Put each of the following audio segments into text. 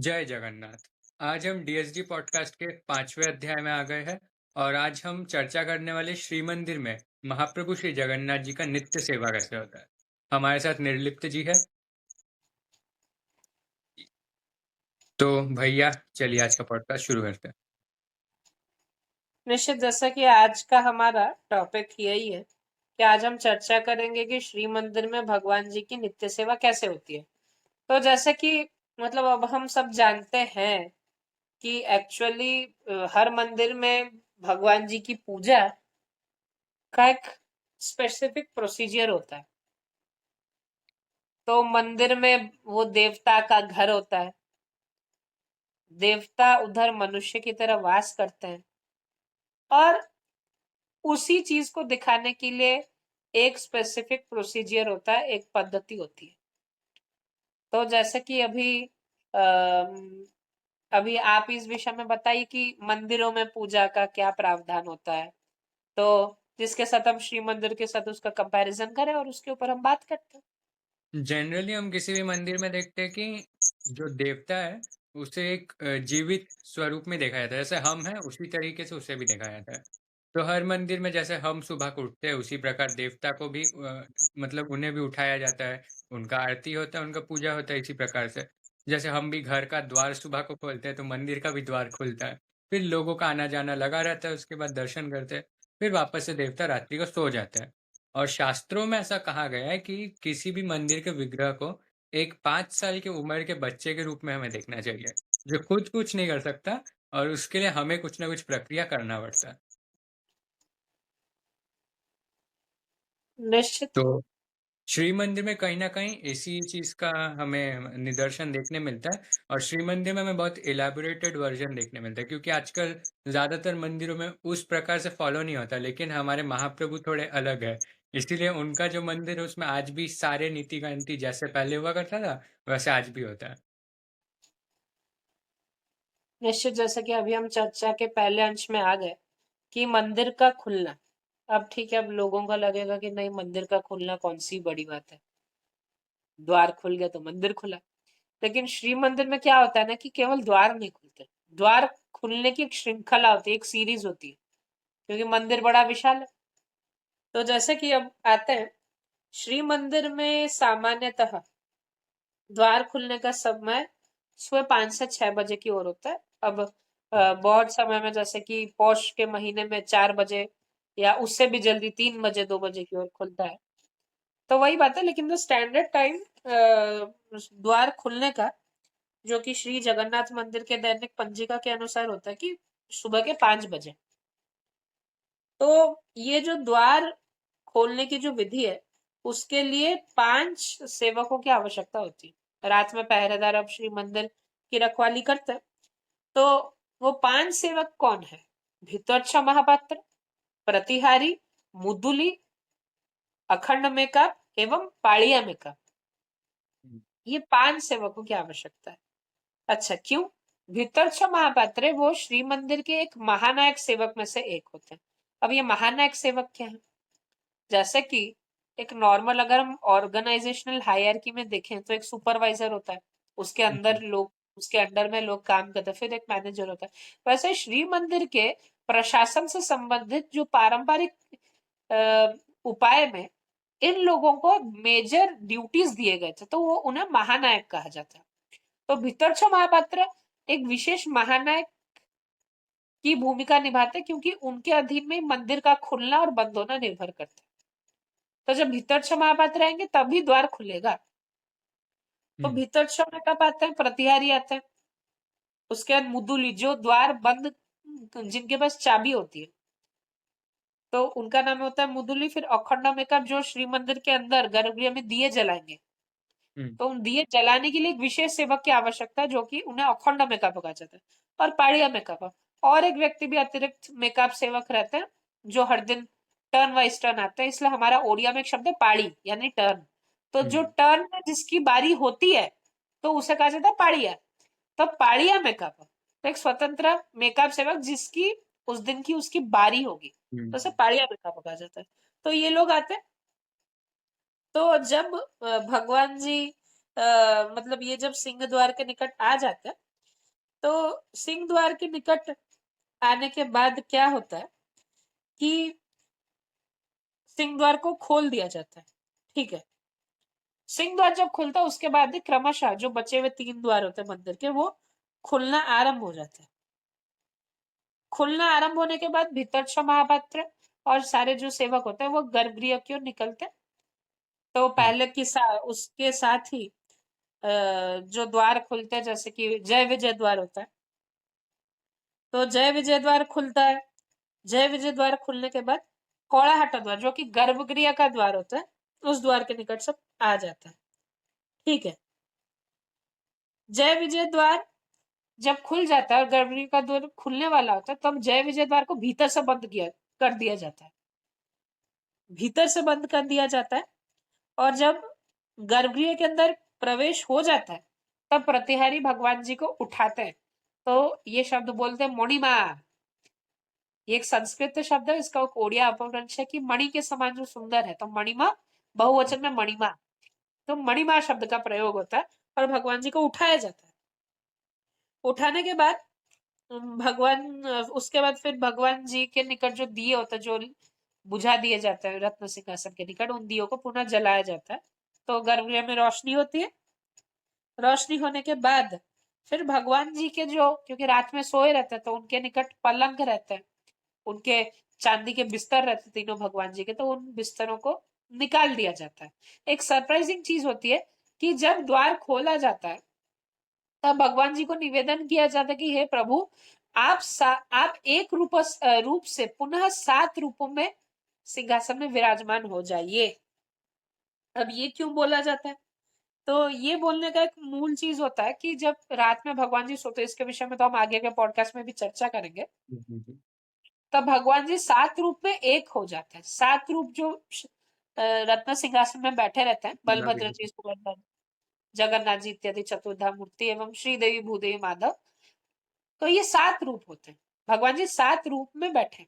जय जगन्नाथ। आज हम डीएसडी पॉडकास्ट के 5वें अध्याय में आ गए हैं और आज हम चर्चा करने वाले श्री मंदिर में महाप्रभु श्री जगन्नाथ जी का नित्य सेवा कैसे होता है। हमारे साथ निर्लिप्त जी है। तो भैया चलिए आज का पॉडकास्ट शुरू करते हैं। निश्चित, जैसा कि आज का हमारा टॉपिक यही है कि आज हम चर्चा करेंगे कि श्री मंदिर में भगवान जी की नित्य सेवा कैसे होती है। तो जैसे कि मतलब अब हम सब जानते हैं कि एक्चुअली हर मंदिर में भगवान जी की पूजा का एक स्पेसिफिक प्रोसीजर होता है। तो मंदिर में वो देवता का घर होता है, देवता उधर मनुष्य की तरह वास करते हैं और उसी चीज को दिखाने के लिए एक स्पेसिफिक प्रोसीजर होता है, एक पद्धति होती है। तो जैसे कि अभी आप इस विषय में बताइए कि मंदिरों में पूजा का क्या प्रावधान होता है, तो जिसके साथ हम श्री मंदिर के साथ उसका कंपैरिजन करें और उसके ऊपर हम बात करते हैं। जनरली हम किसी भी मंदिर में देखते हैं कि जो देवता है उसे एक जीवित स्वरूप में देखा जाता है। जैसे हम हैं उसी तरीके से उसे भी देखा जाता है। तो हर मंदिर में जैसे हम सुबह को उठते हैं उसी प्रकार देवता को भी मतलब उन्हें भी उठाया जाता है। उनका आरती होता है, उनका पूजा होता है इसी प्रकार से। जैसे हम भी घर का द्वार सुबह को खोलते हैं तो मंदिर का भी द्वार खुलता है। फिर लोगों का आना जाना लगा रहता है, उसके बाद दर्शन करते हैं। फिर वापस से देवता रात्रि को सो जाते हैं। और शास्त्रों में ऐसा कहा गया है कि किसी भी मंदिर के विग्रह को एक 5 साल की उम्र के बच्चे के रूप में हमें देखना चाहिए, जो खुद कुछ नहीं कर सकता और उसके लिए हमें कुछ ना कुछ प्रक्रिया करना पड़ता है। निश्चित। तो श्री मंदिर में कहीं ना कहीं इसी चीज का हमें निदर्शन देखने मिलता है। और श्री मंदिर में हमें बहुत इलेबोरेटेड वर्जन देखने मिलता है, क्योंकि आजकल ज्यादातर मंदिरों में उस प्रकार से फॉलो नहीं होता, लेकिन हमारे महाप्रभु थोड़े अलग है। इसीलिए उनका जो मंदिर है उसमें आज भी सारे नीति गणति जैसे पहले हुआ करता था वैसे आज भी होता है। निश्चित, जैसे कि अभी हम चर्चा के पहले अंश में आ गए कि मंदिर का खुलना। अब ठीक है, अब लोगों का लगेगा कि नहीं, मंदिर का खुलना कौन सी बड़ी बात है, द्वार खुल गया तो मंदिर खुला। लेकिन श्री मंदिर में क्या होता है ना कि केवल द्वार नहीं खुलते, द्वार खुलने की एक श्रृंखला होती है, एक सीरीज होती है, क्योंकि मंदिर बड़ा विशाल है। तो जैसे कि अब आते हैं, श्री मंदिर में सामान्यतः द्वार खुलने का समय सुबह 5 से 6 बजे की ओर होता है। अब बहुत समय में जैसे कि पौष के महीने में 4 बजे या उससे भी जल्दी 3 बजे 2 बजे की ओर खुलता है। तो वही बात है, लेकिन द स्टैंडर्ड टाइम द्वार खुलने का, जो कि श्री जगन्नाथ मंदिर के दैनिक पंजिका के अनुसार होता है कि सुबह के 5 बजे। तो ये जो द्वार खोलने की जो विधि है, उसके लिए 5 सेवकों की आवश्यकता होती है। रात में पहरेदार अब श्री मंदिर की रखवाली करते हैं। तो वो 5 सेवक कौन है? भितरछा महापात्र, प्रतिहारी, मुदुली, अखंड मेकअप एवं पालिया मेकअप। ये 5 सेवकों की आवश्यकता है। अच्छा, क्यों? भितरछा महापात्र वो श्री मंदिर के एक महानायक सेवक में से एक होते हैं। अब ये महानायक सेवक क्या है? जैसे कि एक नॉर्मल, अगर हम ऑर्गेनाइजेशनल हायरार्की में देखें तो एक सुपरवाइजर होता है, उसके अंदर लोग, उसके अंडर में लोग काम करते हैं, फिर एक मैनेजर होता है। वैसे श्री मंदिर के प्रशासन से संबंधित जो पारंपरिक उपाय में इन लोगों को मेजर ड्यूटीज दिए गए थे, तो वो उन्हें महानायक कहा जाता है। तो भितरछा महापात्र एक विशेष महानायक की भूमिका निभाते हैं, क्योंकि उनके अधीन में मंदिर का खुलना और बंद होना निर्भर करता है। तो जब भितरछा महापात्र आएंगे तभी द्वार खुलेगा। तो भितरछा में कब आते हैं? प्रतिहारी आते हैं। उसके बाद मुदुली, जो द्वार बंद, जिनके पास चाबी होती है, तो उनका नाम होता है मुदुली। फिर अखंड मेकअप, जो श्री मंदिर के अंदर गर्भगृह में दिए जलाएंगे, तो उन दिए जलाने के लिए एक विशेष सेवक की आवश्यकता है, जो कि उन्हें अखंड मेकअप कहा जाता है। और पाड़िया मेकअप, और एक व्यक्ति भी अतिरिक्त मेकअप सेवक रहते हैं, जो हर दिन टर्न वाइज टर्न आते हैं। इसलिए हमारा ओडिया में एक शब्द है पाड़ी, यानी टर्न। तो जो टर्न में जिसकी बारी होती है, तो उसे कहा जाता है पाड़िया। तो पाड़िया मेकअप तो एक स्वतंत्र मेकअप सेवक जिसकी उस दिन की उसकी बारी होगी, तो उसे पाड़िया मेकअप कहा जाता है। तो ये लोग आते हैं। तो जब भगवान जी मतलब ये जब सिंह द्वार के निकट आ जाते हैं, तो सिंह द्वार के निकट आने के बाद क्या होता है कि सिंह द्वार को खोल दिया जाता है। ठीक है, सिंह द्वार जब खुलता है उसके बाद ही क्रमशः जो बचे हुए 3 द्वार होते हैं मंदिर के, वो खुलना आरंभ हो जाते हैं। खुलना आरंभ होने के बाद भितरछा महापात्र और सारे जो सेवक होते हैं वो गर्भगृह की ओर निकलते हैं। तो हुँ, पहले की उसके साथ ही जो द्वार खुलते हैं, जैसे कि जय विजय द्वार होता है, तो जय विजय द्वार खुलता है। जय विजय द्वार खुलने के बाद कौड़ाहटा द्वार, जो कि गर्भगृह का द्वार होता है, उस द्वार के निकट सब आ जाता है। ठीक है, जय विजय द्वार जब खुल जाता है और गर्भगृह का द्वार खुलने वाला होता है, तब जय विजय द्वार को भीतर से बंद किया कर दिया जाता है। भीतर से बंद कर दिया जाता है, और जब गर्भगृह के अंदर प्रवेश हो जाता है, तब प्रतिहारी भगवान जी को उठाते हैं। तो ये शब्द बोलते हैं मणिमा। ये एक संस्कृत शब्द है, इसका एक ओडिया अपभ्रंश है कि मणि के समान जो सुंदर है, तो मणिमा बहुवचन में मणिमा। तो मणिमा शब्द का प्रयोग होता है और भगवान जी को उठाया जाता है। उठाने के बाद भगवान उसके बाद फिर भगवान जी के निकट जो दिए होते हैं, जो बुझा दिए जाते हैं रत्न सिंहासन के निकट, उन दियों को पुनः जलाया जाता है। तो गर्भगृह में रोशनी होती है। रोशनी होने के बाद फिर भगवान जी के जो, क्योंकि रात में सोए रहते हैं, तो उनके निकट पलंग रहते हैं, उनके चांदी के बिस्तर रहते हैं तीनों भगवान जी के, तो उन बिस्तरों को निकाल दिया जाता है। एक सरप्राइजिंग चीज होती है कि जब द्वार खोला जाता है, तब भगवान जी को निवेदन किया जाता है कि हे प्रभु, आप एक रूप से पुनः 7 रूपों में सिंहासन में विराजमान हो जाइए। अब ये क्यों बोला जाता है? तो ये बोलने का एक मूल चीज होता है कि जब रात में भगवान जी सोते, इसके विषय में तो हम आगे के पॉडकास्ट में भी चर्चा करेंगे, जी, जी। तब भगवान जी 7 रूप में एक हो जाते हैं। 7 रूप जो रत्न सिंहासन में बैठे रहते हैं, बलभद्र जी, सुभद्रा, जगन्नाथ जी इत्यादि चतुर्धा मूर्ति एवं श्रीदेवी भूदेवी माधव, तो ये 7 रूप होते हैं। भगवान जी 7 रूप में बैठे,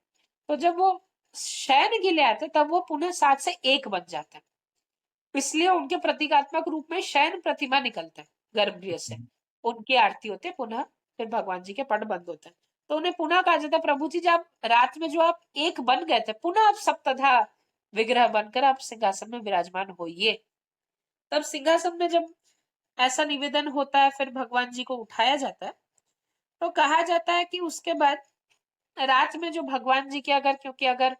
तो जब वो शयन के लिए आते तब वो पुनः 7 से 1 बन जाते हैं। इसलिए उनके प्रतीकात्मक रूप में शयन प्रतिमा निकलते हैं गर्भगृह से, उनकी आरती होती है, पुनः फिर भगवान जी के पट बंद होते हैं। तो उन्हें पुनः कहा जाता है, प्रभु जी जब रात में जो आप एक बन गए थे, पुनः आप सप्तधा विग्रह बनकर आप सिंहासन में विराजमान होइए। तब सिंहासन में जब ऐसा निवेदन होता है, फिर भगवान जी को उठाया जाता है। तो कहा जाता है कि उसके बाद रात में जो भगवान जी के अगर, क्योंकि अगर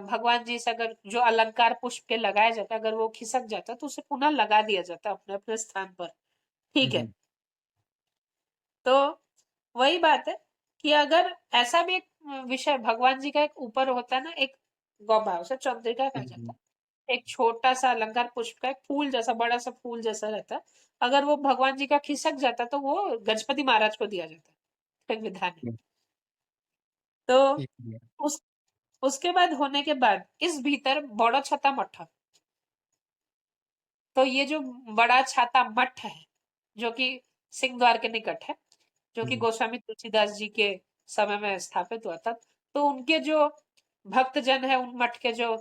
भगवान जी से अगर जो अलंकार पुष्प के लगाया जाता है, अगर वो खिसक जाता है, तो उसे पुनः लगा दिया जाता है अपने अपने स्थान पर। हुँ, ठीक है, हुँ। तो वही बात है कि अगर ऐसा भी एक विषय, भगवान जी का एक ऊपर होता है ना, एक गौबा, उसे चंद्रिका हुँ, कहा जाता हुँ। है, एक छोटा सा अलंकार पुष्प का एक फूल जैसा, बड़ा सा फूल जैसा रहता है। अगर वो भगवान जी का खिसक जाता है, तो वो गजपति महाराज को दिया जाता है, एक विधान है। हुँ, तो ठीक है। उस उसके बाद होने के बाद इस भीतर बड़ा छाता मठ, तो ये जो बड़ा छाता मठ है, जो कि सिंह द्वार के निकट है, जो कि हुँ, गोस्वामी तुलसीदास जी के समय में स्थापित हुआ था, तो उनके जो भक्त जन है, उन मठ के जो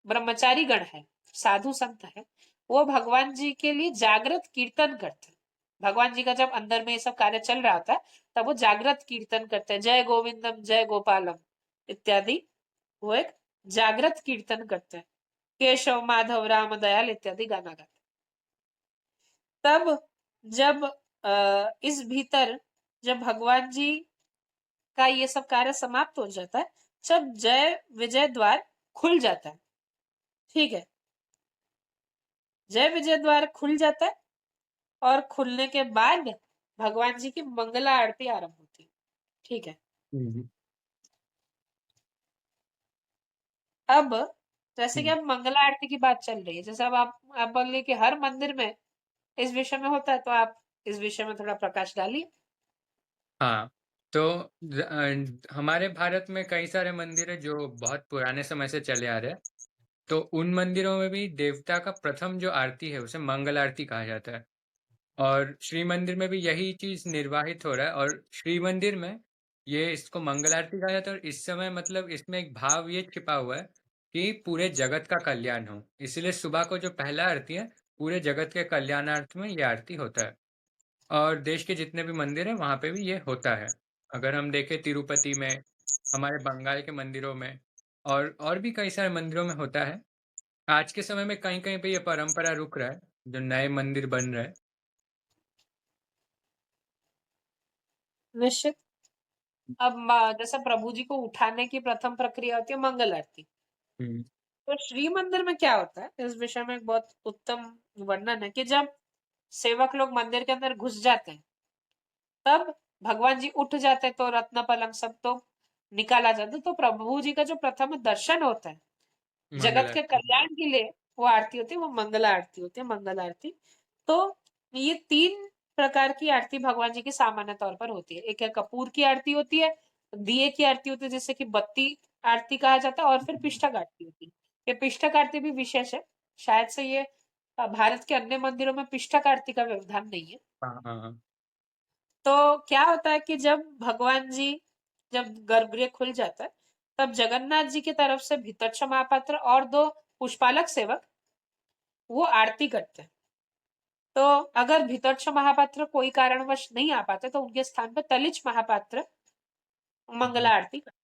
ब्रह्मचारी गण है, साधु संत है, वो भगवान जी के लिए जागृत कीर्तन करते हैं। भगवान जी का जब अंदर में ये सब कार्य चल रहा होता है, तब वो जागृत कीर्तन करते हैं, जय गोविंदम जय गोपालम इत्यादि। वो एक जागृत कीर्तन करते हैं, केशव माधव राम दयाल इत्यादि गाना गाते हैं। तब जब इस भीतर जब भगवान जी का ये सब कार्य समाप्त हो जाता है, जब जय विजय द्वार खुल जाता है। ठीक है, जय विजय द्वार खुल जाता है, और खुलने के बाद भगवान जी की मंगला आरती आरंभ होती है। ठीक है, हुँ, हुँ, अब जैसे कि हुँ। अब मंगला आरती की बात चल रही है, जैसे अब आप बोलिए कि हर मंदिर में इस विषय में होता है, तो आप इस विषय में थोड़ा प्रकाश डालिए। हाँ, तो हमारे भारत में कई सारे मंदिर हैं जो बहुत पुराने समय से चले आ रहे हैं। तो उन मंदिरों में भी देवता का प्रथम जो आरती है उसे मंगल आरती कहा जाता है। और श्री मंदिर में भी यही चीज़ निर्वाहित हो रहा है और श्री मंदिर में ये इसको मंगल आरती कहा जाता है और इस समय मतलब इसमें एक भाव ये छिपा हुआ है कि पूरे जगत का कल्याण हो। इसलिए सुबह को जो पहला आरती है, पूरे जगत के कल्याणार्थ में ये आरती होता है। और देश के जितने भी मंदिर हैं वहाँ पे भी ये होता है। अगर हम देखें तिरुपति में, हमारे बंगाल के मंदिरों में और भी कई सारे मंदिरों में होता है। आज के समय में कहीं-कहीं पे ये परंपरा रुक रहा है, जो नए मंदिर बन रहे हैं। निश्चित। अब जैसे प्रभु जी को उठाने की प्रथम प्रक्रिया होती है मंगल आरती। हुँ, तो श्री मंदिर में क्या होता है, इस विषय में एक बहुत उत्तम वर्णन है कि जब सेवक लोग मंदिर के अंदर घुस जाते हैं, तब भगवान जी उठ जाते हैं, तो रत्न पलंग सब तो निकाला जाता है, तो प्रभु जी का जो प्रथम दर्शन होता है मंगल जगत के आरती। कल्याण के लिए, वो आरती होती है, वो मंगल आरती होती है, मंगल आरती। तो ये 3 प्रकार की आरती भगवान जी की सामान्य तौर पर होती है। एक है कपूर की आरती होती है, दिए की आरती होती है जिसे कि बत्ती आरती कहा जाता है, और फिर हुँ, पिष्टक आरती होती है। ये पिष्टक आरती भी विशेष है। शायद से ये भारत के अन्य मंदिरों में पिष्टक आरती का व्यवधान नहीं है। हाँ, हाँ, हाँ। तो क्या होता है कि जब भगवान जी, जब गर्भगृह खुल जाता है, तब जगन्नाथ जी की तरफ से भितरछ महापात्र और 2 पुष्पालक सेवक वो आरती करते हैं। तो अगर भितरछ महापात्र कोई कारणवश नहीं आ पाते, तो उनके स्थान पर तलिच महापात्र जी, मंगला आरती करते हैं।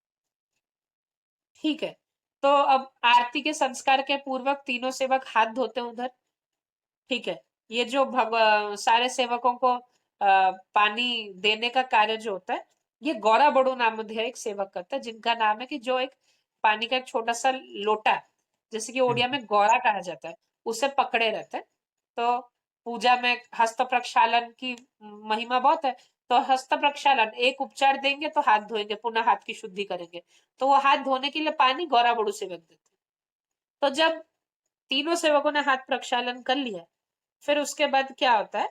ठीक है। तो अब आरती के संस्कार के पूर्वक तीनों सेवक हाथ धोते हैं उधर। ठीक है। ये जो सारे सेवकों को पानी देने का कार्य जो होता है, ये गौरा बड़ू नामधेय एक सेवक करता है, जिनका नाम है कि जो एक पानी का एक छोटा सा लोटा, जैसे कि हुँ, ओडिया में गौरा कहा जाता है, उसे पकड़े रहते हैं। तो पूजा में हस्त प्रक्षालन की महिमा बहुत है। तो हस्त प्रक्षालन, एक उपचार देंगे तो हाथ धोएंगे, पुनः हाथ की शुद्धि करेंगे। तो वो हाथ धोने के लिए पानी गौरा बड़ू सेवक देते हैं। तो जब तीनों सेवकों ने हाथ प्रक्षालन कर लिया, फिर उसके बाद क्या होता है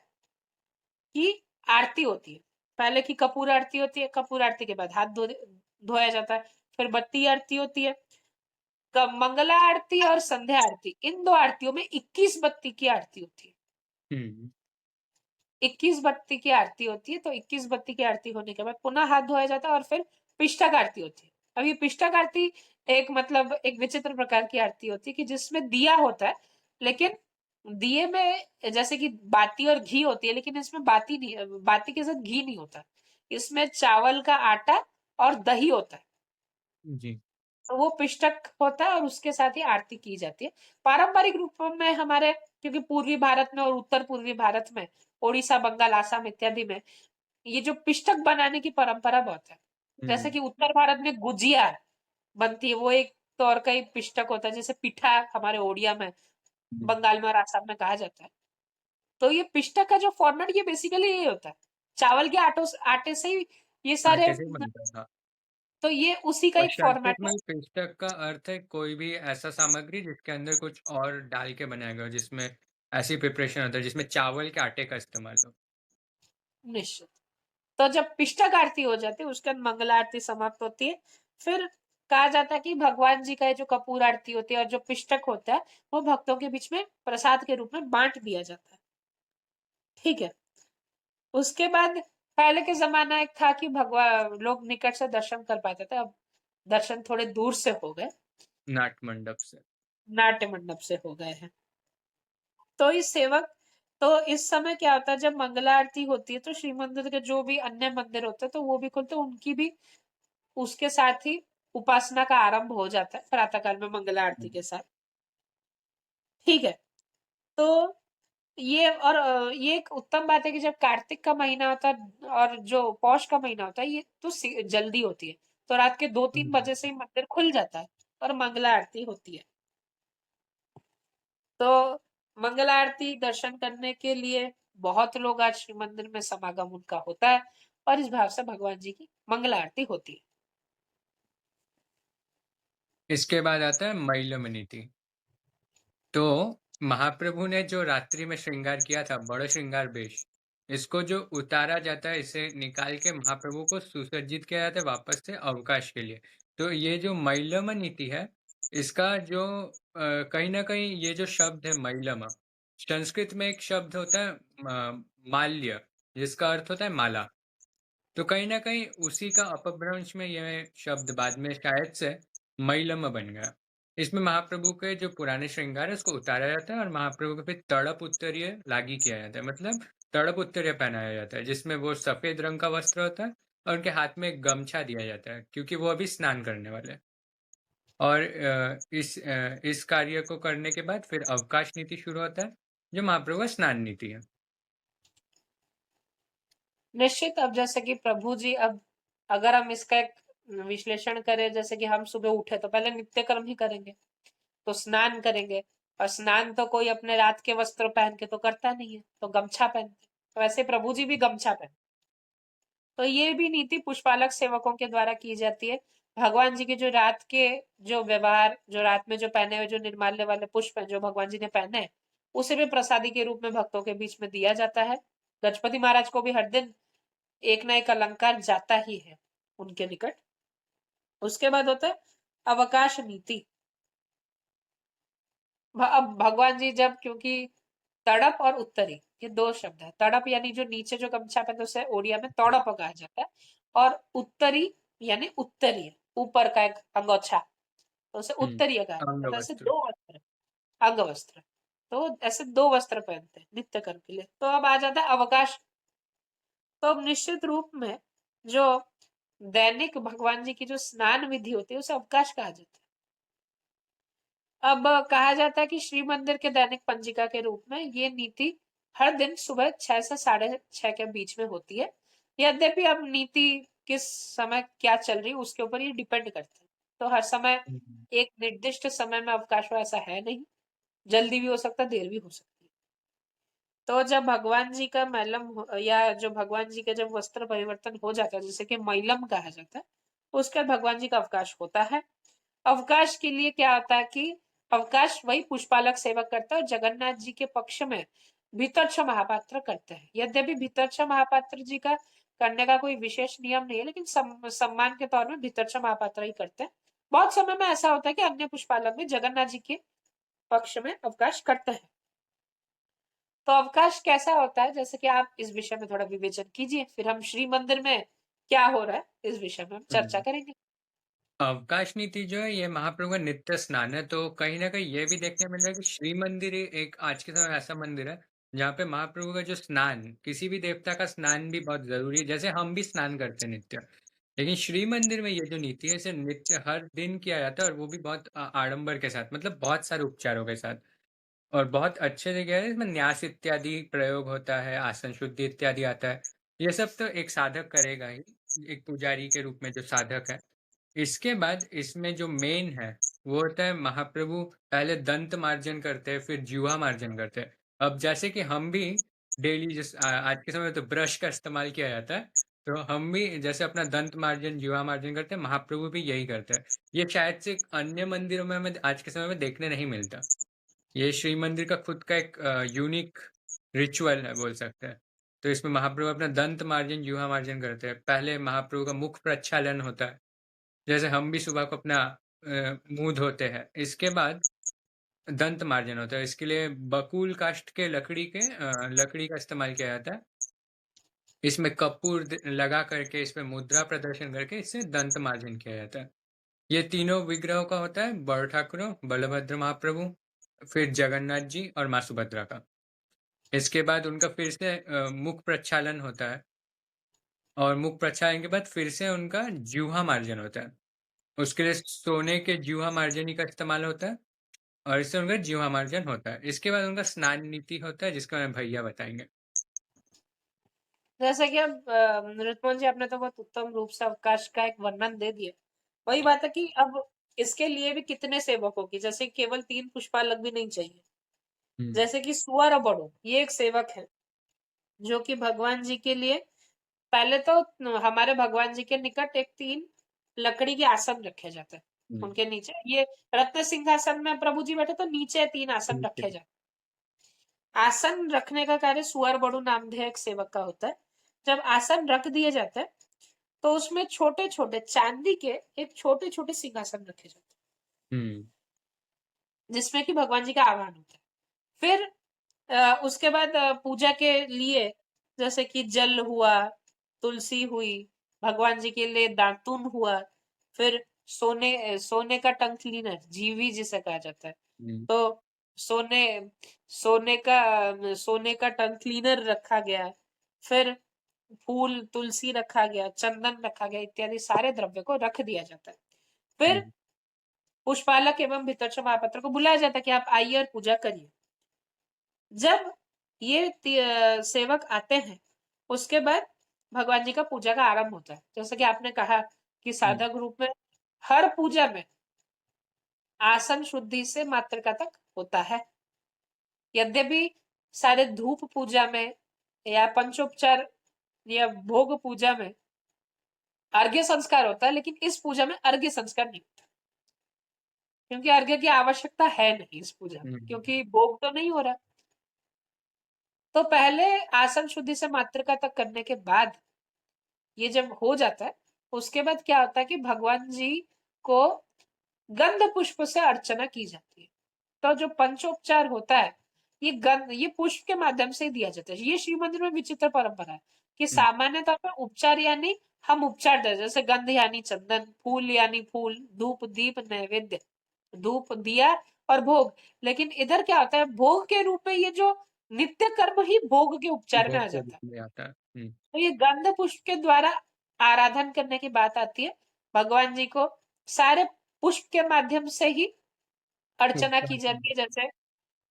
कि आरती होती है। पहले की कपूर आरती होती है, कपूर आरती के बाद हाथ धोया जाता है। फिर बत्ती आरती होती है। मंगला आरती और संध्या आरती, इन 2 आरतियों में 21 बत्ती की आरती होती है। हुँ, 21 बत्ती की आरती होती है। तो 21 बत्ती की आरती होने के बाद पुनः हाथ धोया जाता है, और फिर पिष्टक आरती होती है। अब ये पिष्टक आरती एक मतलब एक विचित्र प्रकार की आरती होती है कि जिसमें दिया होता है, लेकिन दिए में जैसे कि बाती और घी होती है, लेकिन इसमें बाती नहीं, बाती के साथ घी नहीं होता। इसमें चावल का आटा और दही होता है। जी, तो वो पिष्टक होता है और उसके साथ ही आरती की जाती है। पारंपरिक रूप में हमारे, क्योंकि पूर्वी भारत में और उत्तर पूर्वी भारत में, ओडिशा, बंगाल, आसाम इत्यादि में ये जो पिष्टक बनाने की परंपरा बहुत है। जैसे हुँ, कि उत्तर भारत में गुजिया बनती है, वो एक तौर का ही पिष्टक होता है। जैसे पिठा हमारे ओडिया में, हुँ, बंगाल में और आसाम में कहा जाता है। तो ये पिष्टक का जो फॉर्मेट, ये बेसिकली ये होता है, चावल के आटे से ही ये सारे, आटे से ही बनता है, हाँ। तो ये उसी का और एक संस्कृत फॉर्मेट है। में पिष्टक का अर्थ है कोई भी ऐसा सामग्री जिसके अंदर कुछ और डाल के बनाया गया हो, जिसमें ऐसी प्रिपरेशन होता है जिसमें चावल के आटे का इस्तेमाल हो। निश्चित। तो जब पिष्टक आरती हो जाती है, उसके बाद मंगला आरती समाप्त होती है। फिर कहा जाता है कि भगवान जी का ये जो कपूर आरती होती है और जो पिष्टक होता है, वो भक्तों के बीच में प्रसाद के रूप में बांट दिया जाता है। ठीक है। उसके बाद पहले के जमाना एक था कि भगवान लोग निकट से दर्शन कर पाते थे, अब दर्शन थोड़े दूर से हो गए, नाट मंडप से। नाट्य मंडप से हो गए हैं। तो इस सेवक, तो इस समय क्या होता है, जब मंगला आरती होती है, तो श्री मंदिर के जो भी अन्य मंदिर होते हैं, तो वो भी खुलते हैं, उनकी भी उसके साथ ही उपासना का आरंभ हो जाता है प्रातः काल में मंगला आरती हुँ, के साथ। ठीक है। तो ये और ये एक उत्तम बात है कि जब कार्तिक का महीना होता है और जो पौष का महीना होता है, ये तो जल्दी होती है। तो रात के 2-3 हुँ। बजे से ही मंदिर खुल जाता है और मंगला आरती होती है। तो मंगला आरती दर्शन करने के लिए बहुत लोग आज श्री मंदिर में समागम उनका होता है, और इस भाव से भगवान जी की मंगला आरती होती है। इसके बाद आता है माइलमनीति। तो महाप्रभु ने जो रात्रि में श्रृंगार किया था, बड़ा श्रृंगार वेश, इसको जो उतारा जाता है, इसे निकाल के महाप्रभु को सुसज्जित किया जाता है वापस से अवकाश के लिए। तो ये जो मइलम नीति है, इसका जो कहीं न कहीं ये जो शब्द है मइलम, संस्कृत में एक शब्द होता है माल्य, जिसका अर्थ होता है माला। तो कहीं न कहीं उसी का अपभ्रंश में यह शब्द बाद में शायद से मइलम बन गया। इसमें महाप्रभु के जो पुराने श्रृंगार है उसको उतारा जाता है और महाप्रभु के फिर तड़प उत्तरीय लागी किया जाता है। मतलब तड़प उत्तरीय पहनाया जाता है, जिसमें वो सफ़ेद रंग का वस्त्र होता है और उनके हाथ में एक गमछा दिया जाता है, क्योंकि वो अभी स्नान करने वाले हैं। और इस कार्य को करने के बाद फिर अवकाश नीति शुरू होता है, जो महाप्रभु का स्नान नीति है। निश्चित। अब जैसे कि प्रभु जी, अब अगर हम इसका एक विश्लेषण करें, जैसे कि हम सुबह उठे तो पहले नित्य कर्म ही करेंगे, तो स्नान करेंगे। और स्नान तो कोई अपने रात के वस्त्र पहन के तो करता नहीं है, तो गमछा पहनते। तो वैसे प्रभु जी भी गमछा पहन। तो ये भी नीति पुष्पालक सेवकों के द्वारा की जाती है। भगवान जी के जो रात के जो व्यवहार, जो रात में जो पहने हुए जो निर्माल्य वाले पुष्प हैं जो भगवान जी ने पहने हैं, उसे भी प्रसादी के रूप में भक्तों के बीच में दिया जाता है। गजपति महाराज को भी हर दिन एक ना एक अलंकार जाता ही है उनके निकट। उसके बाद होता है अवकाश नीति। अब भगवान जी जब, क्योंकि तड़प और उत्तरी ये दो शब्द है। तड़प यानी जो नीचे जो गमछा पहनते उसे ओडिया में तड़प कहा जाता है, और उत्तरी यानी उत्तरीय, ऊपर का एक अंगोछा, तो उसे हुँ, उत्तरीय कहा जाता है। तो ऐसे अंगवस्त्र। दो वस्त्र, अंग वस्त्र, तो ऐसे दो वस्त्र पहनते हैं नित्य कर्म के लिए। तो अब आ जाता है अवकाश। तो अब निश्चित रूप में जो दैनिक भगवान जी की जो स्नान विधि होती है उसे अवकाश कहा जाता है। अब कहा जाता है कि श्री मंदिर के दैनिक पंजिका के रूप में ये नीति हर दिन सुबह 6 से 6:30 के बीच में होती है। यद्यपि अब नीति किस समय क्या चल रही है उसके ऊपर ये डिपेंड करता है। तो हर समय हुँ, एक निर्दिष्ट समय में अवकाश हो ऐसा है नहीं। जल्दी भी हो सकता है, देर भी हो सकती है। तो जब भगवान जी का या जो भगवान जी के जब वस्त्र परिवर्तन हो जाता है, जिसे कि मैलम कहा जाता है, उसके बाद भगवान जी का अवकाश होता है। अवकाश के लिए क्या होता है कि अवकाश वही पुष्पालक सेवक करता है, और जगन्नाथ जी के पक्ष में भीतरछ महापात्र करते हैं। यद्यपि भीतरछ महापात्र जी का करने का कोई विशेष नियम नहीं है, लेकिन सम्मान के तौर में भीतरछ महापात्र ही करते हैं। बहुत समय में ऐसा होता है कि अन्य पुष्पालक भी जगन्नाथ जी के पक्ष में अवकाश करते हैं। तो अवकाश कैसा होता है, जैसे कि आप इस विषय में थोड़ा विवेचन कीजिए, फिर हम श्री मंदिर में क्या हो रहा है इस विषय में हम चर्चा हुँ। करेंगे। अवकाश नीति जो है ये महाप्रभु का नित्य स्नान है, तो कहीं न कहीं ये भी देखने मिल रहा है कि श्री मंदिर ही एक आज के समय ऐसा मंदिर है, जहाँ पे महाप्रभु का जो स्नान, किसी भी देवता का स्नान भी बहुत ज़रूरी है, जैसे हम भी स्नान करते हैं नित्य। लेकिन श्री मंदिर में ये जो नीति है, इसे नित्य हर दिन किया जाता है और वो भी बहुत आडंबर के साथ, मतलब बहुत सारे उपचारों के साथ। और बहुत अच्छे से किया है, इसमें न्यास इत्यादि प्रयोग होता है, आसन शुद्धि इत्यादि आता है। ये सब तो एक साधक करेगा ही, एक पुजारी के रूप में जो साधक है। इसके बाद इसमें जो मेन है, वो होता है महाप्रभु पहले दंत मार्जन करते हैं, फिर जिह्वा मार्जन करते हैं। अब जैसे कि हम भी डेली आज के समय में तो ब्रश का इस्तेमाल किया जाता है, तो हम भी जैसे अपना दंत मार्जन, जिह्वा मार्जन करते हैं, महाप्रभु भी यही करते हैं। ये शायद से अन्य मंदिरों में हमें आज के समय में देखने नहीं मिलता। ये श्री मंदिर का खुद का एक यूनिक रिचुअल है बोल सकते हैं। तो इसमें महाप्रभु अपना दंत मार्जन, जिह्वा मार्जन करते हैं। पहले महाप्रभु का मुख प्रक्षालन होता है। जैसे हम भी सुबह को अपना मुँह धोते हैं। इसके बाद दंत मार्जन होता है। इसके लिए बकुल काष्ठ के लकड़ी का इस्तेमाल किया जाता है। इसमें कपूर लगा करके, इसमें मुद्रा प्रदर्शन करके इससे दंत मार्जन किया जाता है। ये तीनों विग्रहों का होता है, बड़ ठाकुरों, बलभद्र महाप्रभु, फिर जगन्नाथ जी और माँ सुभद्रा का। इसके बाद उनका फिर से मुख प्रक्षालन होता है और मुख प्रक्षालन के बाद फिर से उनका जिह्वा मार्जन होता है। उसके लिए सोने के जिह्वा मार्जनी का इस्तेमाल होता है और इससे उनका जिह्वा मार्जन होता है। इसके बाद उनका स्नान नीति होता है, जिसका हमें भैया बताएँगे। जैसे कि अब नृत्यमोहन जी, आपने तो बहुत उत्तम रूप से अवकाश का एक वर्णन दे दिया। वही बात है कि अब इसके लिए भी कितने सेवकों की, जैसे केवल 3 पुष्पालक भी नहीं चाहिए। हुँ, जैसे कि सुअर और बड़ो, ये एक सेवक है जो कि भगवान जी के लिए, पहले तो हमारे भगवान जी के निकट एक 3 लकड़ी के आसन रखे जाते हैं। हुँ, उनके नीचे ये रत्न सिंहासन में प्रभु जी बैठे, तो नीचे 3 आसन ठीक है। रखे जाते हैं। आसन रखने का कार्य सुअर बड़ू नामधेय एक सेवक का होता है। जब आसन रख दिए जाते हैं, तो उसमें छोटे-छोटे चांदी के एक छोटे-छोटे सिंहासन रखे जाते हैं, हुँ, जिसमें कि भगवान जी का आवाहन होता है। फिर उसके बाद पूजा के लिए जैसे कि जल हुआ, तुलसी हुई, भगवान जी के लिए दातून हुआ, फिर सोने का टंग क्लीनर, जीवी जिसे कहा जाता है। हुँ, तो सोने सोने का टंग क्लीनर रखा गया, फिर फूल तुलसी रखा गया, चंदन रखा गया, इत्यादि सारे द्रव्य को रख दिया जाता है। फिर हुँ, पुष्पालक एवं भितरछ महापात्र को बुलाया जाता है कि आप आइए और पूजा करिए। जब ये सेवक आते हैं, उसके बाद भगवान जी का पूजा का आरंभ होता है। जैसे कि आपने कहा कि हुँ, साधक रूप में हर पूजा में आसन शुद्धि से मातृका तक होता है। यद्यपि सारे धूप पूजा में या पंचोपचार या भोग पूजा में अर्घ्य संस्कार होता है, लेकिन इस पूजा में अर्घ्य संस्कार नहीं होता, क्योंकि अर्घ्य की आवश्यकता है नहीं इस पूजा में, हुँ, क्योंकि भोग तो नहीं हो रहा। तो पहले आसन शुद्धि से मातृका तक करने के बाद, ये जब हो जाता है, उसके बाद क्या होता है कि भगवान जी को गंध पुष्प से अर्चना की जाती है। तो जो पंचोपचार होता है, ये पुष्प के माध्यम से ही दिया जाता है। ये श्री मंदिर में विचित्र परंपरा है कि हुँ, सामान्य तौर पर उपचार यानी हम उपचार दे, जैसे गंध यानी चंदन, फूल यानी फूल, धूप दीप नैवेद्य, धूप दिया और भोग। लेकिन इधर क्या होता है, भोग के रूप में ये जो नित्य कर्म ही भोग के उपचार में भोग आ के जाता रूप है। में आता है। हुँ, तो ये गंध पुष्प के द्वारा आराधन करने की बात आती है। भगवान जी को सारे पुष्प के माध्यम से ही अर्चना उपचार की के जाती है। जैसे,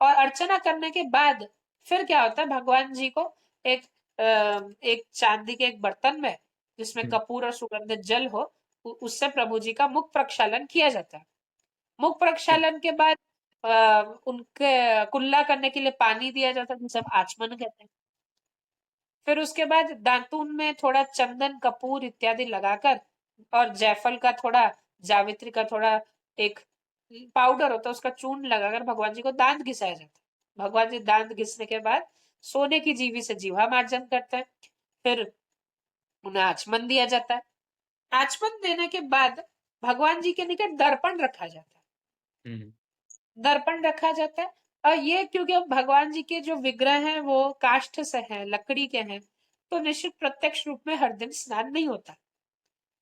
और अर्चना करने के बाद फिर क्या होता है, भगवान जी को एक एक चांदी के एक बर्तन में, जिसमें हुँ, कपूर और सुगंधित जल हो, उससे प्रभु जी का मुख प्रक्षालन किया जाता है। मुख हुँ, प्रक्षालन के बाद उनके कुल्ला करने के लिए पानी दिया जाता है, जिसे हम आचमन कहते हैं। फिर उसके बाद दातून में थोड़ा चंदन कपूर इत्यादि लगाकर, और जायफल का थोड़ा, जावित्री का थोड़ा, एक पाउडर होता है उसका चूर्ण लगाकर भगवान जी को दांत घिसाया जाता है। भगवान जी दांत घिसने के बाद सोने की जीवी से जीवा मार्जन करते हैं। फिर उन्हें आचमन दिया जाता है। आचमन देने के बाद भगवान जी के निकट दर्पण रखा जाता है। हुँ, दर्पण रखा जाता है। और ये क्योंकि अब भगवान जी के जो विग्रह हैं वो काष्ठ से हैं, लकड़ी के हैं, तो निश्चित प्रत्यक्ष रूप में हर दिन स्नान नहीं होता।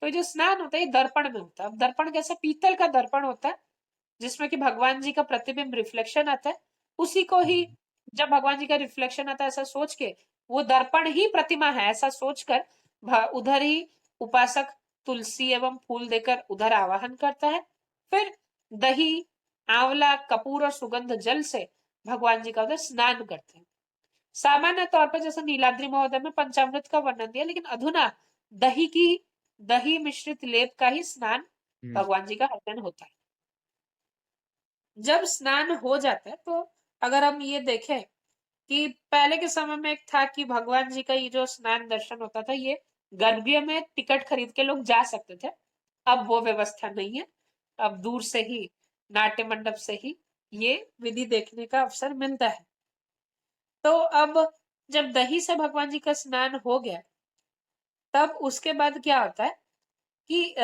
तो ये जो स्नान होता है ये दर्पण में होता है। अब दर्पण कैसा, पीतल का दर्पण होता है, जिसमें कि भगवान जी का प्रतिबिंब रिफ्लेक्शन आता है। उसी को ही, हुँ, जब भगवान जी का रिफ्लेक्शन आता है ऐसा सोच के, वो दर्पण ही प्रतिमा है ऐसा सोचकर उधर ही उपासक तुलसी एवं फूल देकर उधर आवाहन करता है। फिर दही, आंवला, कपूर और सुगंध जल से भगवान जी का उधर स्नान करते हैं। सामान्य तौर पर जैसे नीलाद्रि महोदय में पंचामृत का वर्णन दिया, लेकिन अधुना दही की दही मिश्रित लेप का ही स्नान हुँ, भगवान जी का हर दिन होता है। जब स्नान हो जाता है, तो अगर हम ये देखें कि पहले के समय में एक था कि भगवान जी का ये जो स्नान दर्शन होता था, ये गर्भगृह में टिकट खरीद के लोग जा सकते थे। अब वो व्यवस्था नहीं है। अब दूर से ही, नाट्य मंडप से ही ये विधि देखने का अवसर मिलता है। तो अब जब दही से भगवान जी का स्नान हो गया, तब उसके बाद क्या होता है कि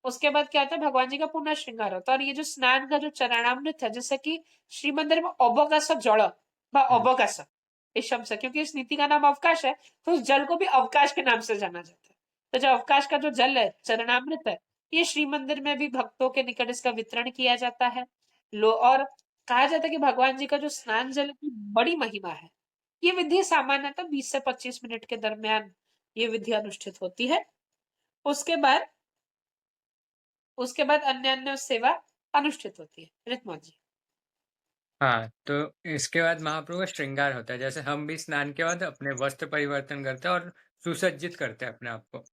उसके बाद क्या होता है, भगवान जी का पुनः श्रृंगार होता है। और ये जो स्नान का जो चरणामृत है, जैसे कि श्री मंदिर में अवकाश जल व हुँ, अवकाश, इस शब्द से, क्योंकि इस नीति का नाम अवकाश है, तो उस जल को भी अवकाश के नाम से जाना जाता है। तो जो अवकाश का जो जल है, चरणामृत है, ये श्री मंदिर में भी भक्तों के निकट इसका वितरण किया जाता है। लो, और कहा जाता है कि भगवान जी का जो स्नान जल की बड़ी महिमा है। ये विधि सामान्यतः 20 से 25 मिनट के दरमियान ये विधि अनुष्ठित होती है। उसके बाद अन्य अन्य सेवा अनुष्ठित होती है। ऋतमों जी। हाँ, तो इसके बाद महाप्रभु का श्रृंगार होता है। जैसे हम भी स्नान के बाद अपने वस्त्र परिवर्तन करते हैं और सुसज्जित करते हैं अपने आप को।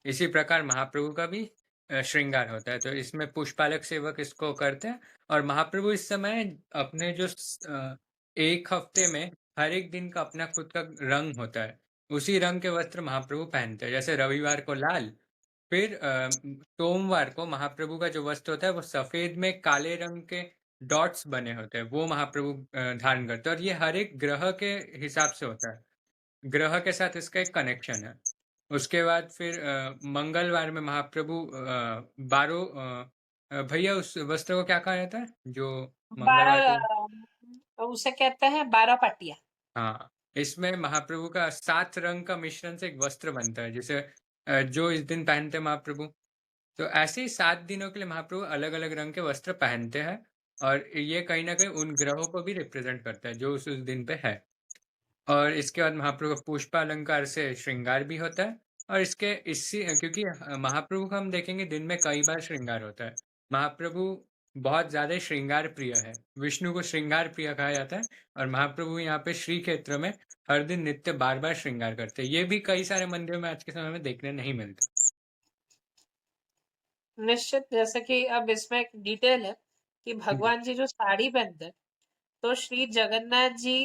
इसी प्रकार महाप्रभु का भी श्रृंगार होता है। तो इसमें पुष्पालक सेवक इसको करते हैं और महाप्रभु इस समय अपने जो 1 हफ्ते में हर एक दिन का अपना खुद का रंग होता है, उसी रंग के वस्त्र महाप्रभु पहनते हैं। जैसे रविवार को लाल, फिर सोमवार को महाप्रभु का जो वस्त्र होता है वो सफ़ेद में काले रंग के डॉट्स बने होते हैं, वो महाप्रभु धारण करते हैं और ये हर एक ग्रह के हिसाब से होता है। ग्रह के साथ इसका एक कनेक्शन है। उसके बाद फिर मंगलवार में महाप्रभु 12 भैया उस वस्त्र को क्या कहा जाता है? जो मंगलवार बारह के उसे कहते हैं 12 पाटियां। हाँ, इसमें महाप्रभु का 7 रंग का मिश्रण से एक वस्त्र बनता है, जिसे जो इस दिन पहनते हैं महाप्रभु। तो ऐसे ही 7 दिनों के लिए महाप्रभु अलग-अलग रंग के वस्त्र पहनते हैं और ये कहीं न कहीं उन ग्रहों को भी रिप्रेज़ेंट करता है, जो उस दिन पे है। और इसके बाद महाप्रभु का पुष्प अलंकार से श्रृंगार भी होता है और क्योंकि महाप्रभु का हम देखेंगे दिन में कई बार श्रृंगार होता है। महाप्रभु बहुत ज़्यादा श्रृंगार प्रिय है। विष्णु को श्रृंगार प्रिय कहा जाता है और महाप्रभु यहाँ पे श्री क्षेत्र में हर दिन नित्य बार-बार श्रृंगार करते हैं। ये भी कई सारे मंदिरों में आज के समय में देखने नहीं मिलता। निश्चित, जैसे कि अब इसमें एक डिटेल है कि हुँ, भगवान जी जो साड़ी पहनते हैं, तो श्री जगन्नाथ जी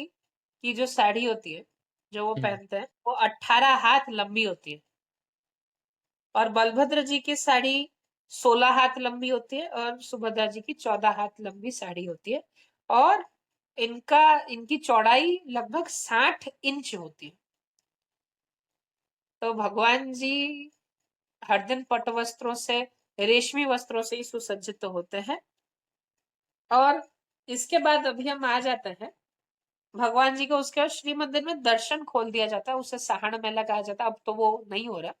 की जो साड़ी होती है, जो वो हुँ, पहनते हैं, वो 18 हाथ लंबी होती है। और बलभद्र जी की साड़ी 16 हाथ लंबी होती है और सुभद्रा जी की 14 हाथ लंबी साड़ी होती है। और इनकी चौड़ाई लगभग 60 इंच होती है। तो भगवान जी हर दिन पट वस्त्रों से, रेशमी वस्त्रों से ही सुसज्जित होते हैं। और इसके बाद अभी हम आ जाते हैं भगवान जी को, उसके बाद श्री मंदिर में दर्शन खोल दिया जाता है, उसे साहन मेला कहा जाता है। अब तो वो नहीं हो रहा,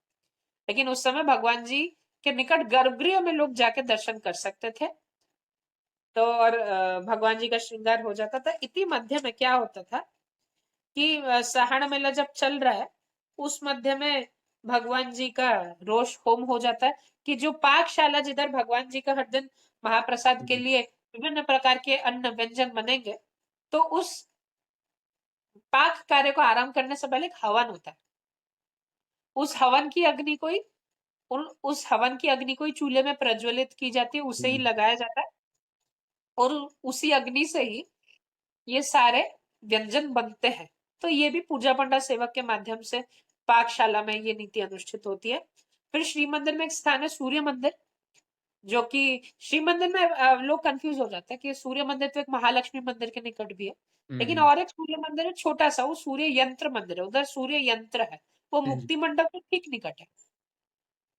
लेकिन उस समय भगवान जी के निकट गर्भगृह में लोग जाके दर्शन कर सकते थे। तो और भगवान जी का श्रृंगार हो जाता था। इति मध्य में क्या होता था कि साहन मेला जब चल रहा है, उस मध्य में भगवान जी का रोष होम हो जाता है कि जो पाकशाला जिधर भगवान जी का हर दिन महाप्रसाद के हुँ, लिए विभिन्न प्रकार के अन्न व्यंजन बनेंगे, तो उस पाक कार्य को आरंभ करने से पहले एक हवन होता है। उस हवन की अग्नि कोई उस हवन की अग्नि कोई चूल्हे में प्रज्वलित की जाती है, उसे ही हुँ, लगाया जाता है। और उसी अग्नि से ही ये सारे व्यंजन बनते हैं। तो ये भी पूजा पंडा सेवक के माध्यम से पाकशाला में ये नीति अनुष्ठित होती है। फिर श्री मंदिर में एक स्थान है सूर्य मंदिर, जो कि श्री मंदिर में लोग कंफ्यूज हो जाते हैं कि सूर्य मंदिर तो एक महालक्ष्मी मंदिर के निकट भी है, लेकिन हुँ, और एक सूर्य मंदिर है छोटा सा, वो सूर्य यंत्र मंदिर है, उधर सूर्य यंत्र है, वो हुँ, मुक्ति मंडप के ठीक निकट है।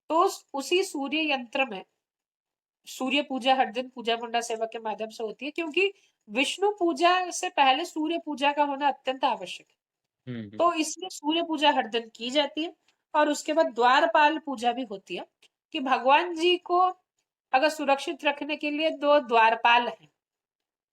तो उसी सूर्य यंत्र में सूर्य पूजा हर दिन पूजा पंडा सेवा के माध्यम से होती है, क्योंकि विष्णु पूजा से पहले सूर्य पूजा का होना अत्यंत आवश्यक है। हुँ, हुँ, तो इसलिए सूर्य पूजा हर दिन की जाती है। और उसके बाद द्वारपाल पूजा भी होती है कि भगवान जी को अगर सुरक्षित रखने के लिए दो द्वारपाल हैं,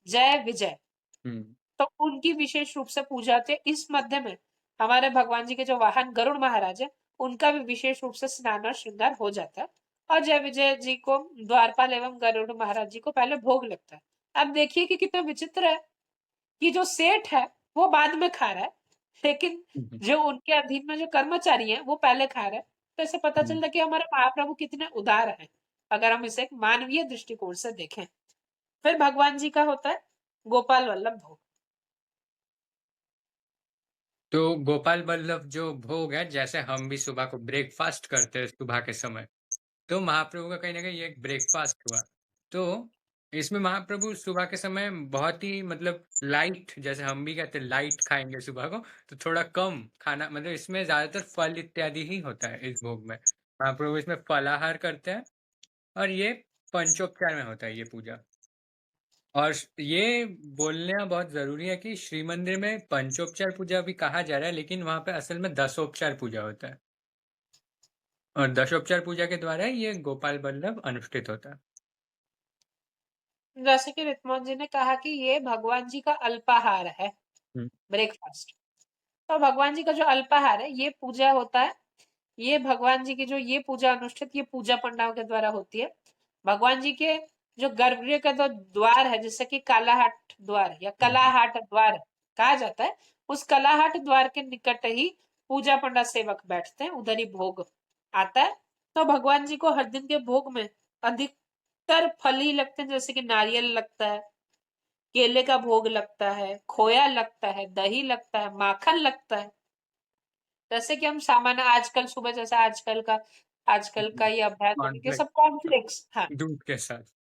जय विजय, हुँ, तो उनकी विशेष रूप से पूजा होती है। इस मध्य में हमारे भगवान जी के जो वाहन गरुड़ महाराज है, उनका भी विशेष रूप से स्नान और श्रृंगार हो जाता है। और जय विजय जी को, द्वारपाल एवं गरुड़ महाराज जी को पहले भोग लगता है। अब देखिए कि कितना विचित्र है कि जो सेठ है वो बाद में खा रहा है, लेकिन हुँ, जो उनके अधीन में जो कर्मचारी है वो पहले खा रहे हैं। तो इससे पता हुँ। चलता है कि हमारे महाप्रभु कितने उदार हैं, अगर हम इसे एक मानवीय दृष्टिकोण से देखें। फिर भगवान जी का होता है गोपाल वल्लभ भोग। तो गोपाल वल्लभ जो भोग है, जैसे हम भी सुबह को ब्रेकफ़ास्ट करते हैं सुबह के समय, तो महाप्रभु का कहीं न कहीं ये एक ब्रेकफ़ास्ट हुआ। तो इसमें महाप्रभु सुबह के समय बहुत ही मतलब लाइट, जैसे हम भी कहते हैं लाइट खाएँगे सुबह को, तो थोड़ा कम खाना, मतलब इसमें ज़्यादातर फल इत्यादि ही होता है इस भोग में। महाप्रभु इसमें फलाहार करते हैं और ये पंचोपचार में होता है ये पूजा। और ये बोलना बहुत ज़रूरी है कि श्री मंदिर में पंचोपचार पूजा भी कहा जा रहा है, लेकिन वहाँ पे असल में दशोपचार पूजा होता है और दशोपचार पूजा के द्वारा ये गोपाल वल्लभ अनुष्ठित होता है। जैसे कि रितमोहन जी ने कहा कि ये भगवान जी का अल्पाहार है, हुँ, ब्रेकफास्ट। तो भगवान जी का जो अल्पाहार है ये पूजा होता है। ये भगवान जी की जो ये पूजा अनुष्ठित, ये पूजा पंडाओं के द्वारा होती है। भगवान जी के जो गर्भगृह का जो द्वार है, जिसे कि कालाहाट द्वार या हुँ, हुँ, कलाहाट द्वार कहा जाता है, उस कलाहाट द्वार के निकट ही पूजा पंडा सेवक बैठते हैं, उधर ही भोग आता है। तो भगवान जी को हर दिन के भोग में अधिकतर फल ही लगते हैं, जैसे कि नारियल लगता है, केले का भोग लगता है, खोया लगता है, दही लगता है, माखन लगता है। जैसे कि हम सामान्य आजकल सुबह, जैसे आजकल का हुँ। ये अभ्यास है कि कॉर्नफ्लेक्स सब कॉर्नफ्लेक्स, हाँ, दूध के साथ।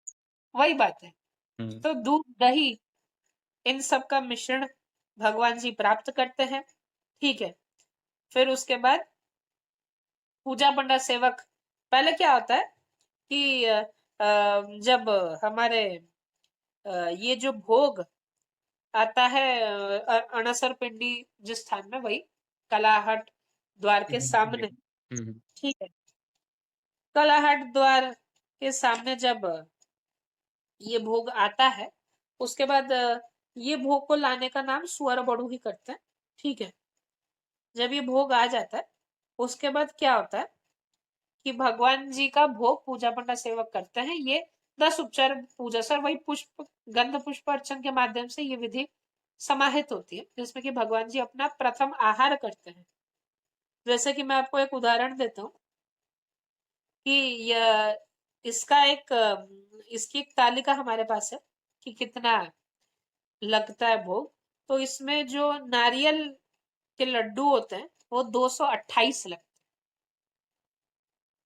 वही बात है। हुँ, तो दूध, दही, इन सब का मिश्रण भगवान जी प्राप्त करते हैं। ठीक है। फिर उसके बाद पूजा पंडा सेवक, पहले क्या होता है कि जब हमारे ये जो भोग आता है अणसर पिंडी जिस स्थान में, वही कलाहट द्वार के हुँ, सामने, हुँ, ठीक है, कलाहट द्वार के सामने जब ये भोग आता है, उसके बाद ये भोग को लाने का नाम सुअर बड़ू ही करते हैं, ठीक है। जब ये भोग आ जाता है, उसके बाद क्या होता है कि भगवान जी का भोग पूजा पंडा सेवक करते हैं। ये 10 उपचार पूजा सर वही पुष्प गंध पुष्प अर्चन के माध्यम से ये विधि समाहित होती है, जिसमें कि भगवान जी अपना प्रथम आहार करते हैं। जैसे कि मैं आपको एक उदाहरण देता हूँ कि इसका एक इसकी एक तालिका हमारे पास है कि कितना लगता है भोग। तो इसमें जो नारियल के लड्डू होते हैं वो 228 लगते हैं।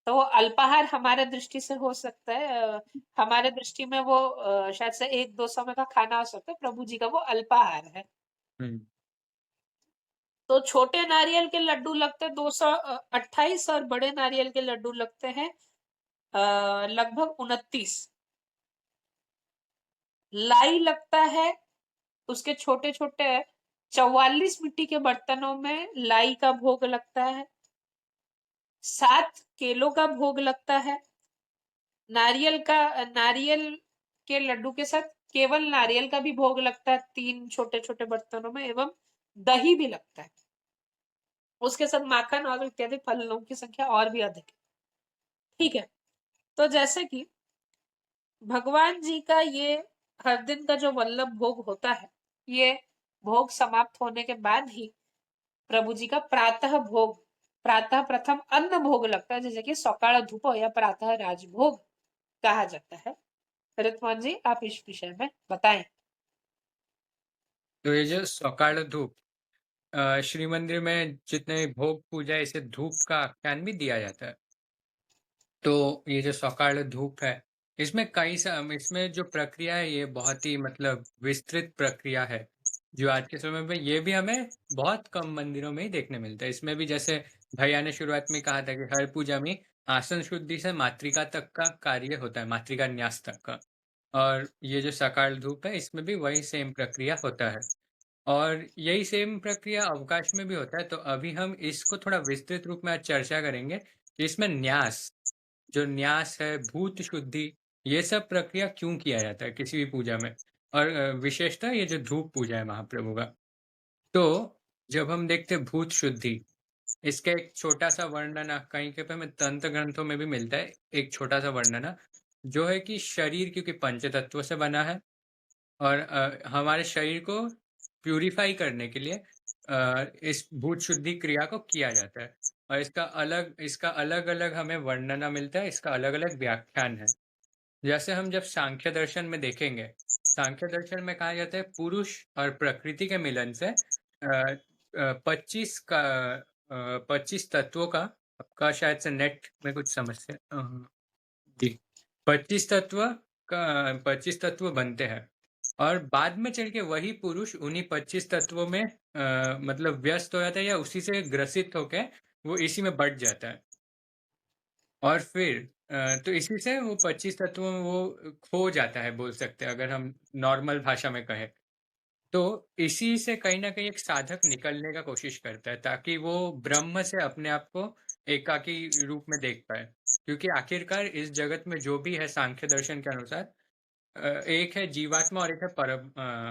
तो वो अल्पाहार हमारे दृष्टि से हो सकता है, हमारे दृष्टि में वो शायद से 1-2 समय का खाना हो सकता है, प्रभु जी का वो अल्पाहार है। हुँ। तो छोटे नारियल के लड्डू लगते हैं 228 और बड़े नारियल के लड्डू लगते हैं लगभग 29। लाई लगता है उसके छोटे-छोटे 44 मिट्टी के बर्तनों में लाई का भोग लगता है। 7 केलों का भोग लगता है। नारियल के लड्डू के साथ केवल नारियल का भी भोग लगता है 3 छोटे-छोटे बर्तनों में, एवं दही भी लगता है। उसके साथ माखन और इत्यादि फलों की संख्या और भी अधिक है। ठीक है। तो जैसे कि भगवान जी का ये हर दिन का जो वल्लभ भोग होता है, ये भोग समाप्त होने के बाद ही प्रभु जी का प्रातः प्रथम अन्न भोग लगता है, जैसे कि सकाळ धूप या प्रातः राजभोग कहा जाता है। ऋतुमान जी आप इस विषय में बताएं। तो ये जो सकाल धूप श्री मंदिर में जितने भोग पूजा है, इसे धूप का आख्यान भी दिया जाता है। तो ये जो सकाल धूप है, इसमें जो प्रक्रिया है ये बहुत ही मतलब विस्तृत प्रक्रिया है, जो आज के समय में ये भी हमें बहुत कम मंदिरों में ही देखने मिलता है। इसमें भी जैसे भैया ने शुरुआत में कहा था कि हर पूजा में आसन शुद्धि से मातृका तक का कार्य होता है, मातृका न्यास तक का। और ये जो सकाल धूप है, इसमें भी वही सेम प्रक्रिया होता है। और यही सेम प्रक्रिया अवकाश में भी होता है। तो अभी हम इसको थोड़ा विस्तृत रूप में आज चर्चा करेंगे कि इसमें न्यास, जो न्यास है, भूत शुद्धि, ये सब प्रक्रिया क्यों किया जाता है किसी भी पूजा में। और विशेषतः ये जो धूप पूजा है महाप्रभु का। तो जब हम देखते हैं भूत शुद्धि, इसका एक छोटा-सा वर्णन कहीं पे हमें तंत्र ग्रंथों में भी मिलता है, एक छोटा-सा वर्णन जो है कि शरीर क्योंकि पंचतत्व से बना है और हमारे शरीर को प्यूरिफाई करने के लिए इस भूत शुद्धि क्रिया को किया जाता है। और इसका अलग-अलग हमें वर्णना मिलता है, इसका अलग-अलग व्याख्यान है। जैसे हम जब सांख्य दर्शन में देखेंगे, सांख्य दर्शन में कहा जाता है पुरुष और प्रकृति के मिलन से 25 तत्वों का, आपका शायद से नेट में कुछ समस्या जी, 25 तत्व बनते हैं और बाद में चल के वही पुरुष उन्हीं 25 तत्वों में मतलब व्यस्त हो जाता है या उसी से ग्रसित होके वो इसी में बँट जाता है। और फिर तो इसी से वो 25 तत्वों में वो खो जाता है बोल सकते हैं अगर हम नॉर्मल भाषा में कहें। तो इसी से कहीं न कहीं एक साधक निकलने का कोशिश करता है ताकि वो ब्रह्म से अपने आप को एकाकी रूप में देख पाए। क्योंकि आखिरकार इस जगत में जो भी है सांख्य दर्शन के अनुसार एक है जीवात्मा और एक है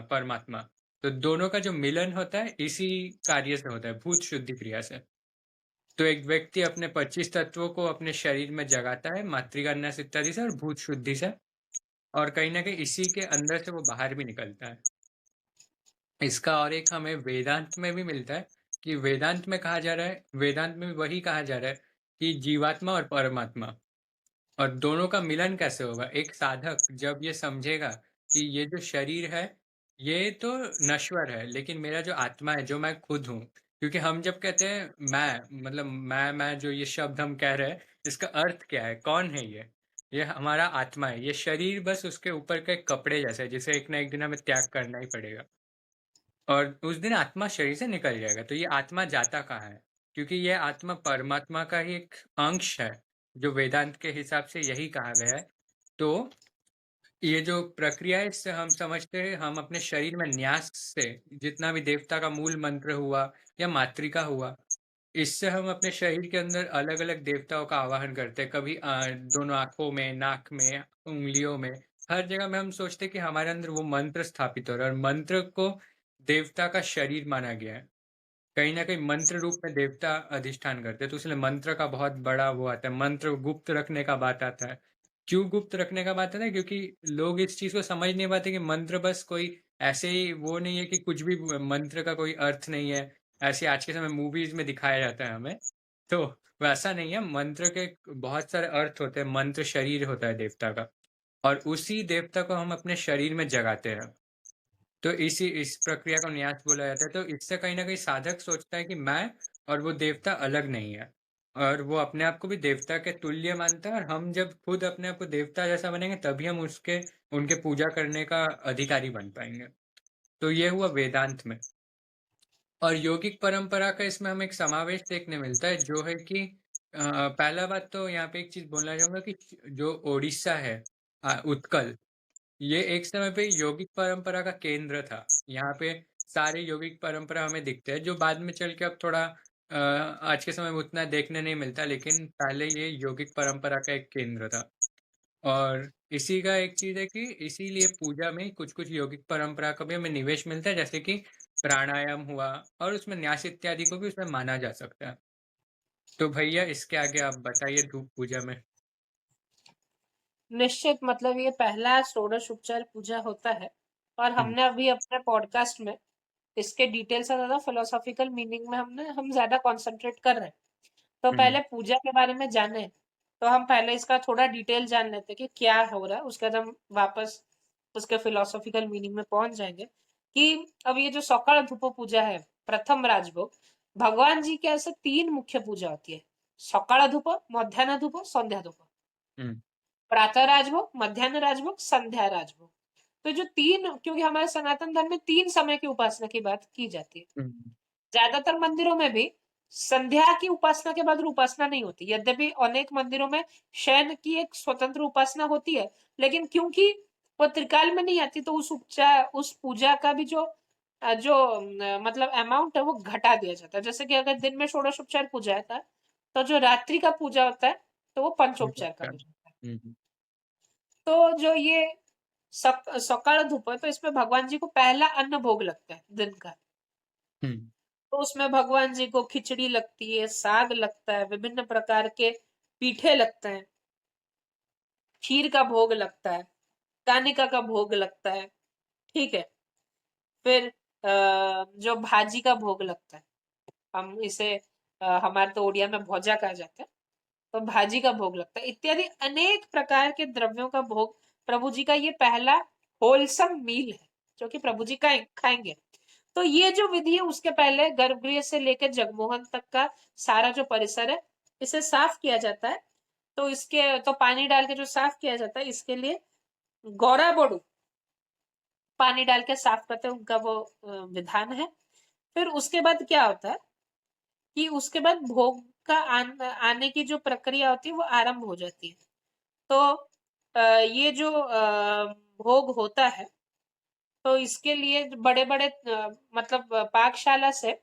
परमात्मा। तो दोनों का जो मिलन होता है इसी कार्य से होता है, भूत शुद्धि क्रिया से। तो एक व्यक्ति अपने 25 तत्वों को अपने शरीर में जगाता है मातृका न्यास इत्यादि से और भूत शुद्धि से और कहीं न कहीं इसी के अंदर से वो बाहर भी निकलता है। इसका और एक हमें वेदांत में भी मिलता है कि वेदांत में भी वही कहा जा रहा है कि जीवात्मा और परमात्मा और दोनों का मिलन कैसे होगा? एक साधक जब ये समझेगा कि ये जो शरीर है, ये तो नश्वर है, लेकिन मेरा जो आत्मा है, जो मैं खुद हूँ, क्योंकि हम जब कहते हैं मैं, मतलब मैं जो ये शब्द हम कह रहे हैं, इसका अर्थ क्या है? कौन है ये? ये हमारा आत्मा है। ये शरीर बस उसके ऊपर के कपड़े जैसा है, जिसे एक ना एक दिन हमें त्याग करना ही पड़ेगा। और उस दिन आत्मा शरीर से निकल जाएगा। तो ये आत्मा जाता कहाँ है? क्योंकि ये आत्मा परमात्मा का ही एक अंश है, जो वेदांत के हिसाब से यही कहा गया है। तो ये जो प्रक्रिया है इससे हम समझते हैं हम अपने शरीर में न्यास से जितना भी देवता का मूल मंत्र हुआ या मातृका हुआ, इससे हम अपने शरीर के अंदर अलग-अलग देवताओं का आवाहन करते हैं। कभी दोनों आँखों में, नाक में, उँगलियों में, हर जगह में हम सोचते हैं कि हमारे अंदर वो मंत्र स्थापित हो रहा है और मंत्र को देवता का शरीर माना गया है। कहीं न कहीं मंत्र रूप में देवता अधिष्ठान करते हैं, तो इसलिए मंत्र का बहुत बड़ा वो आता है, मंत्र गुप्त रखने का बात आता है। क्यों गुप्त रखने का बात आता है? क्योंकि लोग इस चीज़ को समझ नहीं पाते कि मंत्र बस कोई ऐसे ही वो नहीं है कि कुछ भी मंत्र का कोई अर्थ नहीं है, ऐसे आज के समय मूवीज़ में दिखाया जाता है हमें, तो वैसा नहीं है, मंत्र के बहुत सारे अर्थ होते हैं, मंत्र शरीर होता है देवता का और उसी देवता को हम अपने शरीर में जगाते हैं। तो इस प्रक्रिया को न्यास बोला जाता है, तो इससे कहीं न कहीं साधक सोचता है कि मैं और वो देवता अलग नहीं है और वो अपने आप को भी देवता के तुल्य मानता है और हम जब खुद अपने आप को देवता जैसा बनेंगे, तभी हम उसके उनके पूजा करने का अधिकारी बन पाएँगे। तो ये हुआ वेदांत में और यौगिक परंपरा का इसमें हमें एक समावेश देखने मिलता है, जो है कि पहला बात तो यहाँ पे एक चीज़ बोलना चाहूँगा कि जो ओडिशा है उत्कल ये एक समय पे यौगिक परंपरा का केंद्र था। यहाँ पे सारे यौगिक परंपरा हमें दिखते हैं, जो बाद में चल के अब थोड़ा आज के समय में उतना देखने नहीं मिलता, लेकिन पहले ये यौगिक परंपरा का एक केंद्र था। और इसी का एक चीज़ है कि इसीलिए पूजा में कुछ-कुछ यौगिक परंपरा का भी हमें निवेश मिलता है, जैसे कि प्राणायाम हुआ और उसमें न्यास इत्यादि को भी उसमें माना जा सकता है। तो भैया इसके आगे आप बताइए धूप पूजा में? निश्चित, मतलब ये पहला षोडश उपचार पूजा होता है और हुँ, हमने अभी अपने पॉडकास्ट में इसके डिटेल से ज़्यादा फिलोसॉफिकल मीनिंग में हम ज़्यादा कॉन्संट्रेट कर रहे हैं। तो हुँ, पहले पूजा के बारे में जाने, तो हम पहले इसका थोड़ा डिटेल जान लेते हैं कि क्या हो रहा है, उसके बाद हम वापस उसके फिलोसॉफिकल मीनिंग में पहुँच जाएँगे कि अब ये जो सकाळ धूप पूजा है, प्रथम राजभोग, भगवान जी के ऐसे 3 मुख्य पूजा होती है। सकाळ धूप, मध्याह्न धूप, संध्या धूप। हुँ, प्रातः राजभोग, मध्याह्न राजभोग, संध्या राजभोग। तो जो 3, क्योंकि हमारे सनातन धर्म में 3 समय की उपासना की बात की जाती है। हुँ, ज्यादातर मंदिरों में भी संध्या की उपासना के बाद उपासना नहीं होती। यद्यपि अनेक मंदिरों में शयन की एक स्वतंत्र उपासना होती है, लेकिन क्योंकि वो त्रिकाल में नहीं आती, तो उस पूजा का भी मतलब अमाउंट है वो घटा दिया जाता है। जैसे कि अगर दिन में षोडशोपचार पूजा है तो जो रात्रि का पूजा होता है तो वो हुँ, पंचोपचार का अच्छा। हो जाता है। हुँ, हुँ, तो जो ये सकाळ धूप है, तो इसमें भगवान जी को पहला अन्न भोग लगता है दिन का। हुँ, तो उसमें भगवान जी को खिचड़ी लगती है, साग लगता है, विभिन्न प्रकार के पीठे लगते हैं, खीर का भोग लगता है, कानिका का भोग लगता है, ठीक है। फिर जो भाजी का भोग लगता है, हम इसे हमारे तो ओडिया में भोजा कहा जाता है, तो भाजी का भोग लगता है, इत्यादि अनेक प्रकार के द्रव्यों का भोग प्रभु जी का ये पहला होलसम मील है, जो कि प्रभु जी का खाएंगे। तो ये जो विधि है, उसके पहले गर्भगृह से लेकर जगमोहन तक का सारा जो परिसर है, इसे साफ किया जाता है। तो इसके तो पानी डाल के जो साफ किया जाता है, इसके लिए गौरा बोडू पानी डाल के साफ करते हैं, उनका वो विधान है। फिर उसके बाद क्या होता है कि उसके बाद भोग का आने की जो प्रक्रिया होती है वो आरंभ हो जाती है। तो ये जो भोग होता है, तो इसके लिए बड़े-बड़े मतलब पाकशाला से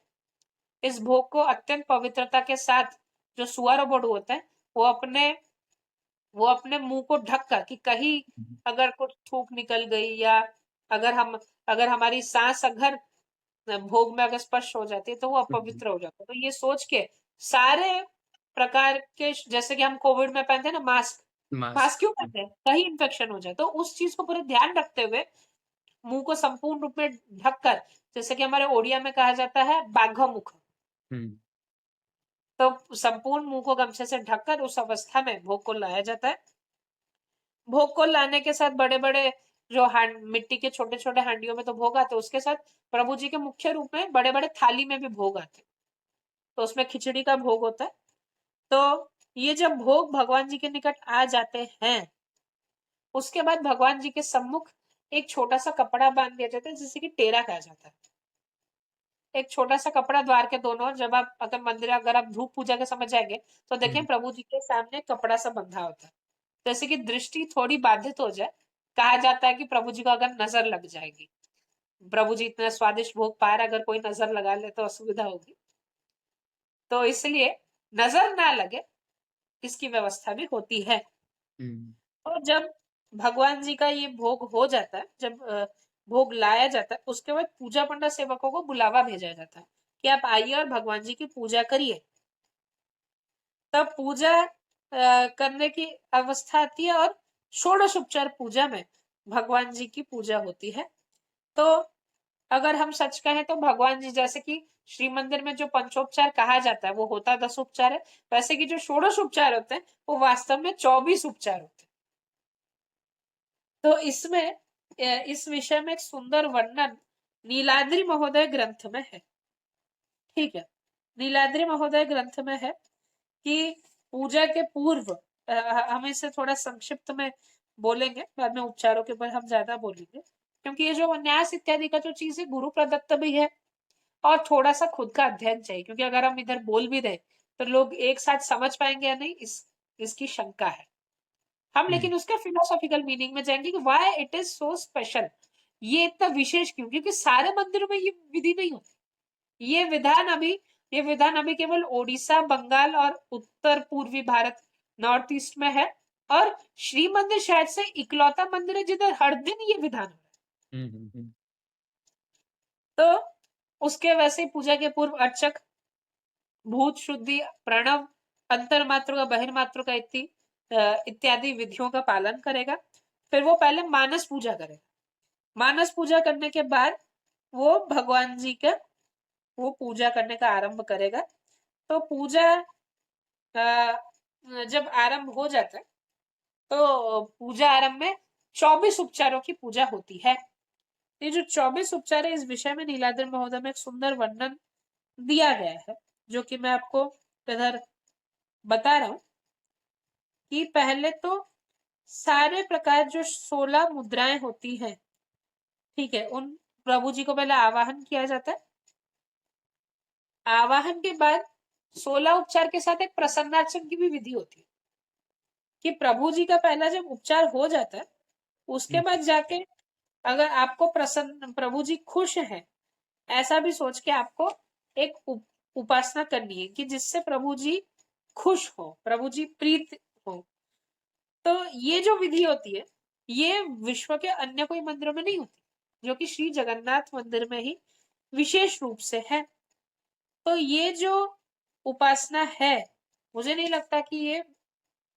इस भोग को अत्यंत पवित्रता के साथ, जो सुअर बोर्ड होता है, वो अपने वो अपने मुंह को ढक कर, कि कहीं हुँ, अगर कुछ थूक निकल गई या अगर हमारी सांस अगर भोग में अगर स्पर्श हो जाती है तो वो हुँ, अपवित्र हो जाता है। तो ये सोच के सारे प्रकार के, जैसे कि हम कोविड में पहनते हैं ना मास्क, मास्क। मास्क क्यों हुँ, पहनते हैं? कहीं इन्फेक्शन हो जाए, तो उस चीज को पूरे ध्यान रखते हुए मुंह को संपूर्ण रूप में ढककर, जैसे कि हमारे ओडिया में कहा जाता है बाघ मुख, हुँ, तो संपूर्ण मुंह को गमछे से ढककर उस अवस्था में भोग को लाया जाता है। भोग को लाने के साथ बड़े-बड़े जो मिट्टी के छोटे-छोटे हांडियों में तो भोग आते हैं, उसके साथ प्रभु जी के मुख्य रूप में बड़े-बड़े थाली में भी भोग आते हैं। तो उसमें खिचड़ी का भोग होता है। तो ये जब भोग भगवान जी के निकट आ जाते हैं, उसके बाद भगवान जी के सम्मुख एक छोटा-सा कपड़ा बाँध दिया जाता है, जिसे कि टेरा कहा जाता है। एक छोटा-सा कपड़ा द्वार के दोनों ओर, जब आप अगर आप धूप पूजा के समय जाएँगे, तो देखें हुँ, प्रभु जी के सामने कपड़ा-सा बंधा होता है। जैसे कि दृष्टि थोड़ी बाधित हो जाए, कहा जाता है कि प्रभु जी को अगर नज़र लग जाएगी। प्रभु जी इतना स्वादिष्ट भोग पा रहे हैं, अगर कोई नज़र लगा ले तो असुविधा होगी। तो इसलिए नज़र ना लगे, इसकी व्यवस्था भी होती है। हुँ, तो जब भगवान जी का ये भोग हो जाता है, जब भोग लाया जाता है, उसके बाद पूजा पंडा सेवकों को बुलावा भेजा जाता है कि आप आइए और भगवान जी की पूजा करिए। तब पूजा करने की अवस्था आती है और षोडशोपचार पूजा में भगवान जी की पूजा होती है। तो अगर हम सच कहें तो भगवान जी, जैसे कि श्री मंदिर में जो पंचोपचार कहा जाता है वो होता 10 उपचार है, वैसे कि जो षोडश उपचार होते हैं वो वास्तव में 24 उपचार होते हैं। तो इसमें इस विषय में एक सुंदर वर्णन नीलाद्रि महोदय ग्रंथ में है। ठीक है, नीलाद्रि महोदय ग्रंथ में है कि पूजा के पूर्व हम इसे थोड़ा संक्षिप्त में बोलेंगे, बाद में उपचारों के ऊपर हम ज्यादा बोलेंगे, क्योंकि ये जो न्यास इत्यादि का जो चीज है गुरु प्रदत्त भी है और थोड़ा सा खुद का अध्ययन चाहिए, क्योंकि अगर हम इधर बोल भी रहे तो लोग एक साथ समझ पाएंगे या नहीं, इसकी शंका है। हम हुँ, लेकिन उसका फिलोसॉफिकल मीनिंग में जाएंगे कि why it is so special, ये इतना विशेष क्यों, क्योंकि सारे मंदिरों में ये विधि नहीं होती। ये विधान अभी केवल ओडिशा, बंगाल और उत्तर पूर्वी भारत, नॉर्थ ईस्ट में है, और श्री मंदिर शायद से इकलौता मंदिर है जिधर हर दिन ये विधान हो रहा है। हुँ, हुँ, हुँ। तो उसके वैसे पूजा के पूर्व अर्चक भूत शुद्धि, प्रणव, अंतर्मात्रा का, बहिर्मात्रा का इत्यादि विधियों का पालन करेगा। फिर वो पहले मानस पूजा करेगा। मानस पूजा करने के बाद वो भगवान जी का वो पूजा करने का आरंभ करेगा। तो पूजा जब आरंभ हो जाता है तो पूजा आरंभ में 24 उपचारों की पूजा होती है। ये जो 24 उपचार है, इस विषय में नीलाद्रि महोदय में एक सुंदर वर्णन दिया गया है, जो कि मैं आपको इधर बता रहा हूं कि पहले तो सारे प्रकार जो 16 मुद्राएं होती हैं, ठीक है, उन प्रभु जी को पहले आवाहन किया जाता है। आवाहन के बाद 16 उपचार के साथ एक प्रसन्नार्चन की भी विधि होती है, कि प्रभु जी का पहला जब उपचार हो जाता है उसके हुँ, बाद जाके अगर आपको प्रसन्न, प्रभु जी खुश हैं, ऐसा भी सोच के आपको एक उपासना करनी है कि जिससे प्रभु जी खुश हो, प्रभु जी प्रीत हो। तो ये जो विधि होती है ये विश्व के अन्य कोई मंदिरों में नहीं होती, जो कि श्री जगन्नाथ मंदिर में ही विशेष रूप से है। तो ये जो उपासना है, मुझे नहीं लगता कि ये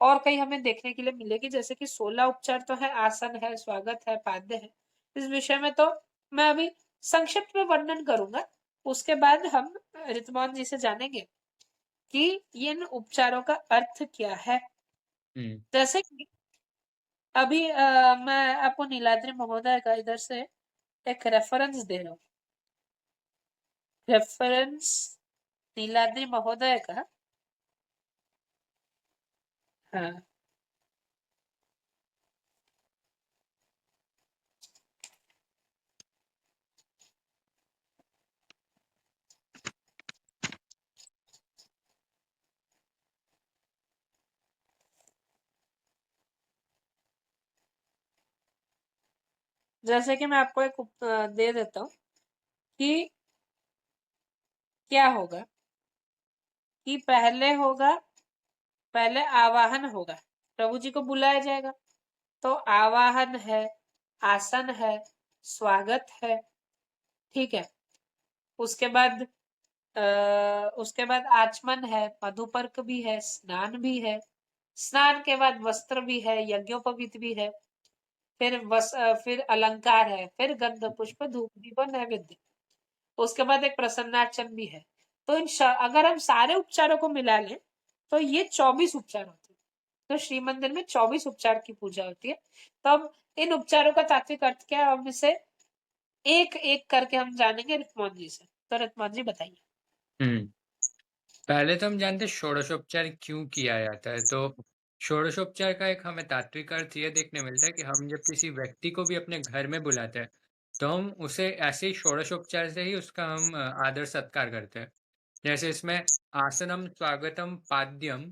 और कहीं हमें देखने के लिए मिलेगी। जैसे कि 16 उपचार तो है, आसन है, स्वागत है, पाद्य है, इस विषय में तो मैं अभी संक्षिप्त में वर्णन करूंगा। उसके बाद हम रितमोहन जी से जानेंगे कि इन उपचारों का अर्थ क्या है। हुँ। जैसे कि अभी मैं आपको नीलाद्रि महोदय का इधर से एक रेफरेंस दे रहा हूँ। रेफरेंस नीलाद्रि महोदय का, हाँ, जैसे कि मैं आपको एक दे देता हूँ कि क्या होगा, कि पहले आवाहन होगा, प्रभु जी को बुलाया जाएगा। तो आवाहन है, आसन है, स्वागत है, ठीक है। उसके बाद आचमन है, मधुपर्क भी है, स्नान भी है। स्नान के बाद वस्त्र भी है, यज्ञोपवीत भी है। फिर अलंकार है, फिर गंध पुष्प धूप दीप और नैवेद्य। उसके बाद एक प्रसन्नार्चन भी है। तो अगर हम सारे उपचारों को मिला लें तो ये 24 उपचार होते हैं। तो श्री मंदिर में 24 उपचार की पूजा होती है। तो अब इन उपचारों का तात्विक अर्थ क्या है, हम इसे एक एक करके हम जानेंगे रितमोहन जी से। तो रितमोहन जी बताइए। हुँ। पहले तो हम जानते हैं षोडशोपचार क्यों किया जाता है, तो षोडशोपचार का एक हमें तात्विक अर्थ ये देखने मिलता है कि हम जब किसी व्यक्ति को भी अपने घर में बुलाते हैं, तो हम उसे ऐसे ही षोडशोपचार से ही उसका हम आदर-सत्कार करते हैं। जैसे इसमें आसनम, स्वागतम, पाद्यम,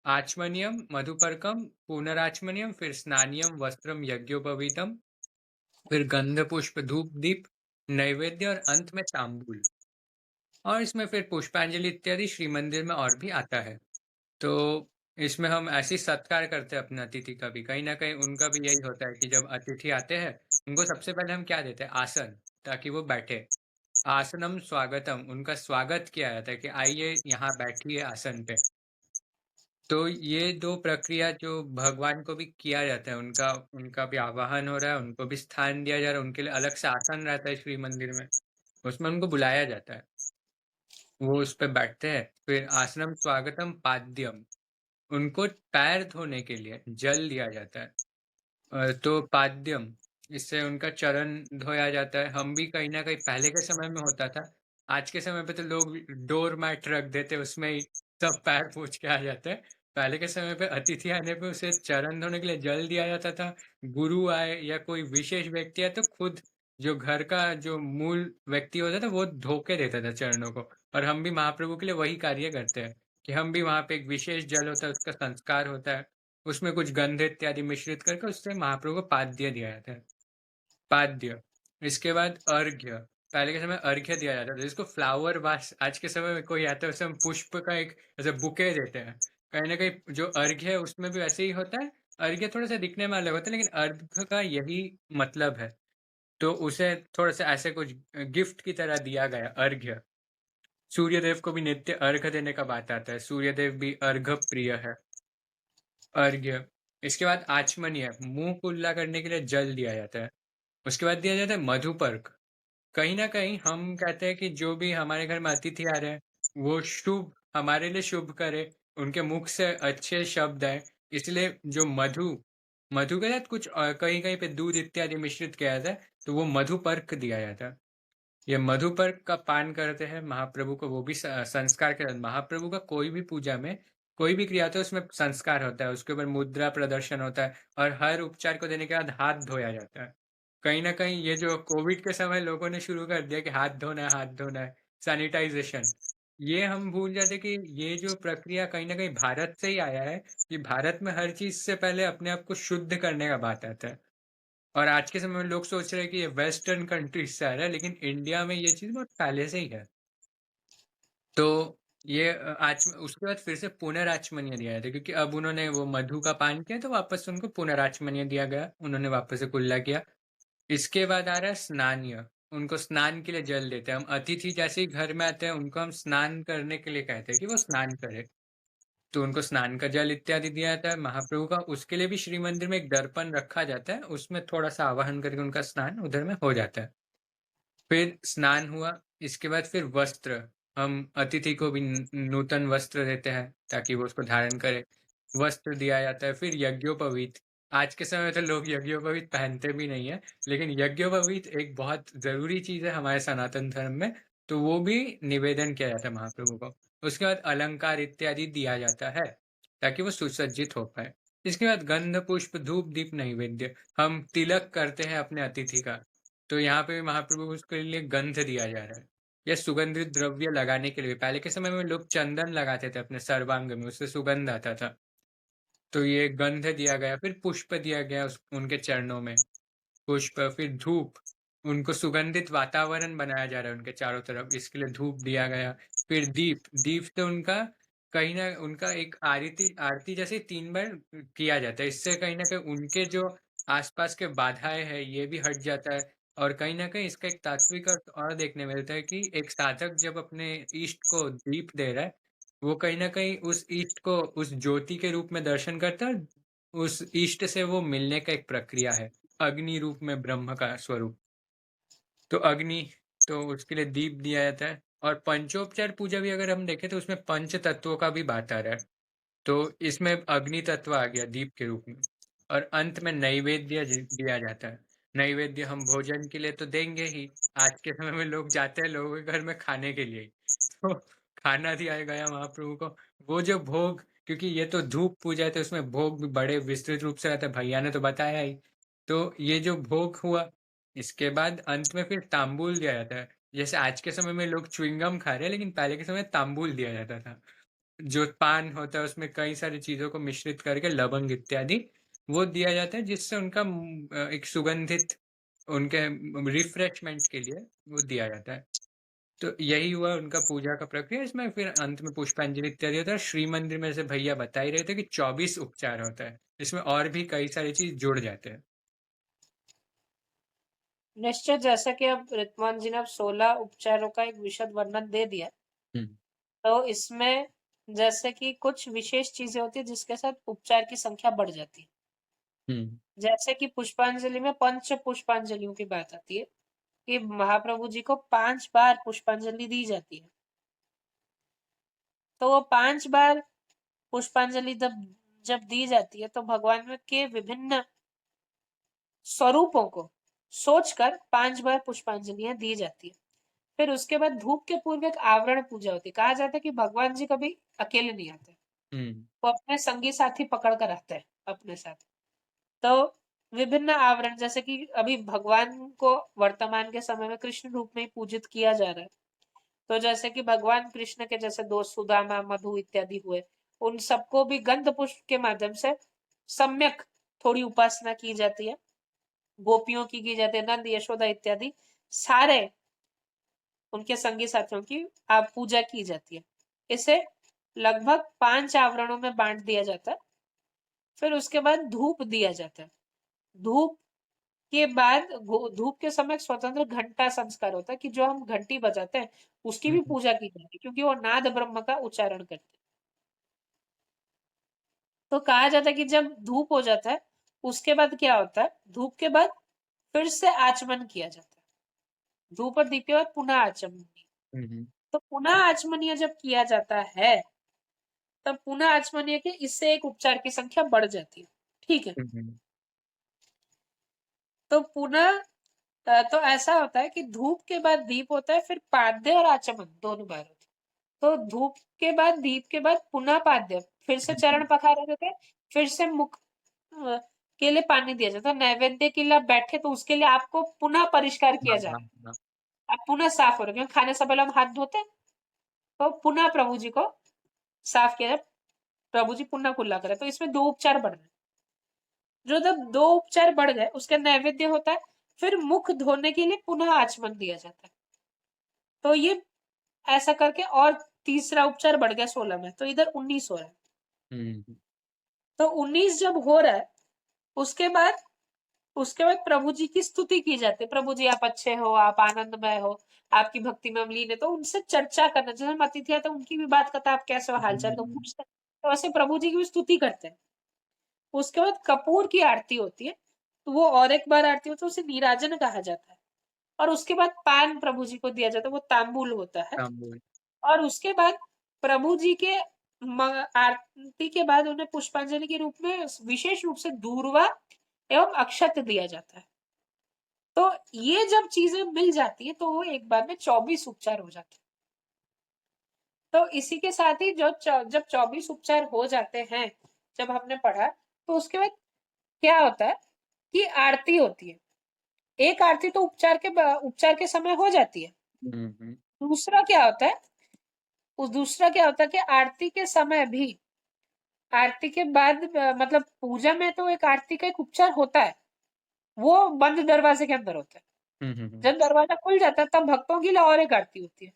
आचमनीयम, मधुपर्कम, पुनराचमनीयम, फिर स्नानियम, वस्त्रम, यज्ञोपवीतम, फिर गंध, पुष्प, धूप, दीप, नैवेद्य और अंत में तांबूल। और इसमें फिर पुष्पांजलि इत्यादि श्री मंदिर में और भी आता है। तो इसमें हम ऐसे ही सत्कार करते हैं अपने अतिथि का भी। कहीं न कहीं उनका भी यही होता है कि जब अतिथि आते हैं, उनको सबसे पहले हम क्या देते हैं? आसन, ताकि वो बैठे। आसनम स्वागतम, उनका स्वागत किया जाता है कि आइए यहाँ बैठिए आसन पे। तो ये 2 प्रक्रिया जो भगवान को भी किया जाता है, उनका उनका भी आवाहन हो रहा है, उनको भी स्थान दिया जा रहा है, उनके लिए अलग से आसन रहता है श्री मंदिर में, उसमें उनको बुलाया जाता है। वो उस पे बैठते हैं, फिर आसनम स्वागतम पाद्यम, उनको पैर धोने के लिए जल दिया जाता है। तो पाद्यम, इससे उनका चरण धोया जाता है। हम भी कहीं न कहीं पहले के समय में होता था, आज के समय पे तो लोग डोर मैट रख देते हैं, उसमें ही सब पैर पोंछ के आ जाते हैं। पहले के समय पे अतिथि आने पे उसे चरण धोने के लिए जल दिया जाता था। गुरु आए या कोई विशेष व्यक्ति आए तो खुद जो घर का जो मूल व्यक्ति होता था वो धो के देता था चरणों को। और हम भी महाप्रभु के लिए वही कार्य करते हैं कि हम भी वहाँ पे एक विशेष जल होता है, उसका संस्कार होता है। उसमें कुछ गंध इत्यादि मिश्रित करके उससे महाप्रभु को पाद्य दिया जाता है। पाद्य, इसके बाद अर्घ्य, पहले के समय अर्घ्य दिया जाता था जिसको फ्लावर वास, आज के समय में कोई आता है उसे हम पुष्प का एक ऐसे बुके देते हैं। कहीं न कहीं जो अर्घ्य है उसमें भी वैसे ही होता है। अर्घ्य थोड़ा-सा दिखने में अलग होता है लेकिन अर्घ का यही मतलब है। तो उसे थोड़ा-सा ऐसे कुछ गिफ्ट की तरह दिया गया अर्घ्य। सूर्यदेव को भी नित्य अर्घ देने का बात आता है। सूर्यदेव भी अर्घ प्रिय है। अर्घ्य, इसके बाद आचमनीय, मुँह कुल्ला करने के लिए जल दिया जाता है। उसके बाद दिया जाता है मधुपर्क। कहीं न कहीं हम कहते हैं कि जो भी हमारे घर में अतिथि आ रहे हैं, वो शुभ हमारे लिए शुभ करे, उनके मुख से अच्छे शब्द आएँ, इसलिए जो मधु मधु के साथ कुछ कहीं-कहीं पे दूध इत्यादि मिश्रित किया जाता है, तो वो मधुपर्क दिया जाता है। ये मधुपर्क का पान करते हैं महाप्रभु को, वो भी संस्कार के साथ। महाप्रभु का कोई भी पूजा में, कोई भी क्रिया होता है उसमें संस्कार होता है, उसके ऊपर मुद्रा प्रदर्शन होता है और हर उपचार को देने के बाद हाथ धोया जाता है। कहीं न कहीं ये जो कोविड के समय लोगों ने शुरू कर दिया कि हाथ धोना है, सैनिटाइज़ेशन, ये हम भूल जाते कि ये जो प्रक्रिया कहीं न कहीं भारत से ही आया है, कि भारत में हर चीज़ से पहले अपने आप को शुद्ध करने का बात आता है। और आज के समय में लोग सोच रहे हैं कि ये वेस्टर्न कंट्रीज़ से आ रहा है, लेकिन इंडिया में ये चीज़ बहुत पहले से ही है। तो ये उसके बाद फिर से पुनराचमनीय दिया जाता है क्योंकि अब उन्होंने वो मधु का पान किया तो वापस से उनको पुनराचमनीय दिया गया, उन्होंने वापस से कुल्ला किया। इसके बाद आ रहा है स्नानीय, उनको स्नान के लिए जल देते हैं। हम अतिथि जैसे ही घर में आते हैं, उनको हम स्नान करने के लिए कहते हैं कि वो स्नान करें। तो उनको स्नान का जल इत्यादि दिया जाता है महाप्रभु का, उसके लिए भी श्री मंदिर में एक दर्पण रखा जाता है, उसमें थोड़ा-सा आवाहन करके उनका स्नान उधर में हो जाता है। फिर स्नान हुआ, इसके बाद फिर वस्त्र, हम अतिथि को भी नूतन वस्त्र देते हैं, ताकि वो उसको धारण करे। वस्त्र दिया जाता है, फिर यज्ञोपवीत, आज के समय में तो लोग यज्ञोपवीत पहनते भी नहीं है, लेकिन यज्ञोपवीत एक बहुत ज़रूरी चीज़ है हमारे सनातन धर्म में, तो वो भी निवेदन किया जाता है महाप्रभु को। उसके बाद अलंकार इत्यादि दिया जाता है, ताकि वो सुसज्जित हो पाए। इसके बाद गंध, पुष्प, धूप, दीप, नैवेद्य, हम तिलक करते हैं अपने अतिथि का। तो यहाँ पे भी महाप्रभु को उसके लिए गंध दिया जा रहा है। या सुगंधित द्रव्य लगाने के लिए पहले के समय में लोग चंदन लगाते थे अपने सर्वांग में, उससे सुगंध आता था। तो ये गंध दिया गया, फिर पुष्प दिया गया उनके चरणों में। पुष्प, फिर धूप, उनको सुगंधित वातावरण बनाया जा रहा है उनके चारों तरफ, इसके लिए धूप दिया गया। फिर दीप, दीप से उनका कहीं न उनका एक आरती आरती जैसे 3 बार किया जाता है। इससे कहीं न कहीं उनके जो आस-पास के बाधाएँ हैं, ये भी हट जाता है और कहीं न कहीं इसका एक तात्विक अर्थ और देखने मिलता है कि एक साधक जब अपने इष्ट को दीप दे रहा है, वो कहीं न कहीं उस इष्ट को उस ज्योति के रूप में दर्शन करता है, उस इष्ट से वो मिलने का एक प्रक्रिया है। अग्नि रूप में ब्रह्म का स्वरूप। तो अग्नि, तो उसके लिए दीप दिया जाता है और पंचोपचार पूजा भी अगर हम देखें तो उसमें पंच तत्वों का भी बात आ रहा है। तो इसमें अग्नि तत्व आ गया दीप के रूप में और अंत में नैवेद्य दिया जाता है। नैवेद्य हम भोजन के लिए तो देंगे ही, आज के समय में लोग जाते हैं लोगों के घर में खाने के लिए ही। तो खाना दिया गया महाप्रभु को। वो जो भोग, क्योंकि ये तो धूप पूजा है तो उसमें भोग भी बड़े विस्तृत रूप से रहता है, भैया ने तो बताया ही। तो ये जो भोग हुआ, इसके बाद अंत में फिर तांबूल दिया जाता है। जैसे आज के समय में लोग च्युइंगम खा रहे हैं लेकिन पहले के समय में तांबूल दिया जाता था। जो पान होता है उसमें कई सारी चीज़ों को मिश्रित करके लवंग इत्यादि वो दिया जाता है जिससे उनका एक सुगंधित उनके रिफ्रेशमेंट के लिए वो दिया जाता है। तो यही हुआ उनका पूजा का प्रक्रिया। इसमें फिर अंत में पुष्पांजलि इत्यादि होता है। श्री मंदिर में से भैया बता ही रहे थे कि 24 उपचार होता है, इसमें और भी कई सारी चीज जुड़ जाते हैं। निश्चय, जैसा कि अब रितमान जी ने अब 16 उपचारों का एक विशद वर्णन दे दिया, हम्म। तो इसमें जैसे कि कुछ विशेष चीजें होती है जिसके साथ उपचार की संख्या बढ़ जाती है। हम्म। जैसे कि पुष्पांजलि में पंच पुष्पांजलियों की बात आती है कि महाप्रभु जी को 5 बार पुष्पांजलि दी जाती है। तो वो 5 बार पुष्पांजलि जब जब दी जाती है तो भगवान में के विभिन्न स्वरूपों को सोचकर 5 बार पुष्पांजलियां दी जाती है। फिर उसके बाद धूप के पूर्व एक आवरण पूजा होती है। कहा जाता है कि भगवान जी कभी अकेले नहीं आते, हम्म। वो अपने संगी साथी पकड़ कर आते हैं अपने साथ। तो विभिन्न आवरण, जैसे कि अभी भगवान को वर्तमान के समय में कृष्ण रूप में ही पूजित किया जा रहा है। तो जैसे कि भगवान कृष्ण के जैसे दो सुदामा, मधु इत्यादि हुए, उन सबको भी गंध पुष्प के माध्यम से सम्यक थोड़ी उपासना की जाती है। गोपियों की जाती है, नंद यशोदा इत्यादि सारे उनके संगी साथियों की आप पूजा की जाती है। इसे लगभग 5 आवरणों में बांट दिया जाता है। फिर उसके बाद धूप दिया जाता है। धूप के बाद धूप के समय एक स्वतंत्र घंटा संस्कार होता है कि जो हम घंटी बजाते हैं उसकी भी हम्म। पूजा की जाती है, क्योंकि वो नाद ब्रह्म का उच्चारण करते हैं। तो कहा जाता है कि जब धूप हो जाता है उसके बाद क्या होता है, धूप के बाद फिर से आचमन किया जाता है। धूप और दीप के बाद पुनः आचमन। हम्म। तो पुनः आचमनीय जब किया जाता है तब पुनः आचमनीय के इससे एक उपचार की संख्या बढ़ जाती है। ठीक है। हम्म। तो पुनः तो ऐसा होता है कि धूप के बाद दीप होता है, फिर पाद्य और आचमन दोनों बार होते हैं। तो धूप के बाद दीप के बाद पुनः पाद्य, फिर से चरण पखारे जाते हैं, फिर से मुख के लिए पानी दिया जाता है। नैवेद्य के लिए आप बैठे तो उसके लिए आपको पुनः परिष्कार किया हाँ जा हाँ रहा है। हाँ। आप पुनः साफ हो रहे हैं, क्योंकि खाने से पहले हम हाथ धोते हैं। तो पुनः प्रभु जी को साफ किया जाए, प्रभु जी पुनः कुल्ला करे। तो इसमें 2 उपचार बढ़ रहे हैं। जो जब 2 उपचार बढ़ गए उसका नैवेद्य होता है, फिर मुख धोने के लिए पुनः आचमन दिया जाता है। तो ये ऐसा करके और तीसरा उपचार बढ़ गया 16 में, तो इधर 19 हो रहा है। हम्म। तो 19 जब हो रहा है उसके बाद प्रभु जी की स्तुति की जाती है। प्रभु जी आप अच्छे हो, आप आनंदमय हो, आपकी भक्ति में हम लीन है। तो उनसे चर्चा करना, जैसे हम अतिथि आते हैं उनकी भी बात करता है, आप कैसे हो, हालचाल तो हम्म। पूछते हैं। तो ऐसे प्रभु जी की भी स्तुति करते हैं। उसके बाद कपूर की आरती होती है, तो वो और एक बार आरती होती है, उसे नीराजन कहा जाता है। और उसके बाद पान प्रभु जी को दिया जाता है, वो तांबुल होता है। तांबूल। और उसके बाद प्रभु जी के आरती के बाद उन्हें पुष्पांजलि के रूप में विशेष रूप से दूर्वा एवं अक्षत दिया जाता है। तो ये जब चीजें मिल जाती है तो वो एक बार में 24 उपचार हो जाते हैं। तो इसी के साथ ही जब 24 उपचार हो जाते हैं, जब हमने पढ़ा, तो उसके बाद क्या होता है कि आरती होती है। एक आरती तो उपचार के समय हो जाती है। हम्म। दूसरा क्या होता है, दूसरा क्या होता है कि आरती के समय भी, आरती के बाद मतलब पूजा में तो एक आरती का एक उपचार होता है, वो बंद दरवाजे के अंदर होता है। हम्म। जब दरवाजा खुल जाता है तब भक्तों के लिए और एक आरती होती है।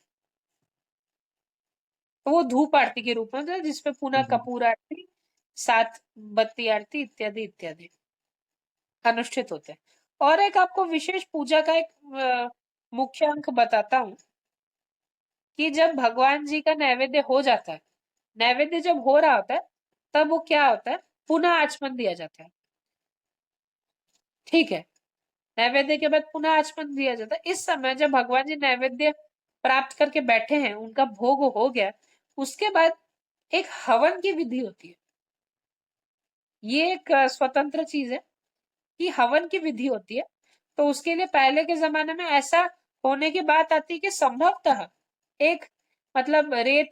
तो वो धूप आरती के रूप में होता है, जिसपे पुनः हम्म। कपूर आरती, सात बत्ती आरती इत्यादि इत्यादि अनुष्ठित होते हैं। और एक आपको विशेष पूजा का एक मुख्य अंक बताता हूँ कि जब भगवान जी का नैवेद्य हो जाता है, नैवेद्य जब हो रहा होता है तब वो क्या होता है, पुनः आचमन दिया जाता है। ठीक है। नैवेद्य के बाद पुनः आचमन दिया जाता है। इस समय जब भगवान जी नैवेद्य प्राप्त करके बैठे हैं, उनका भोग हो गया, उसके बाद एक हवन की विधि होती है। ये एक स्वतंत्र चीज है कि हवन की विधि होती है। तो उसके लिए पहले के जमाने में ऐसा होने की बात आती है कि संभवतः एक मतलब रेत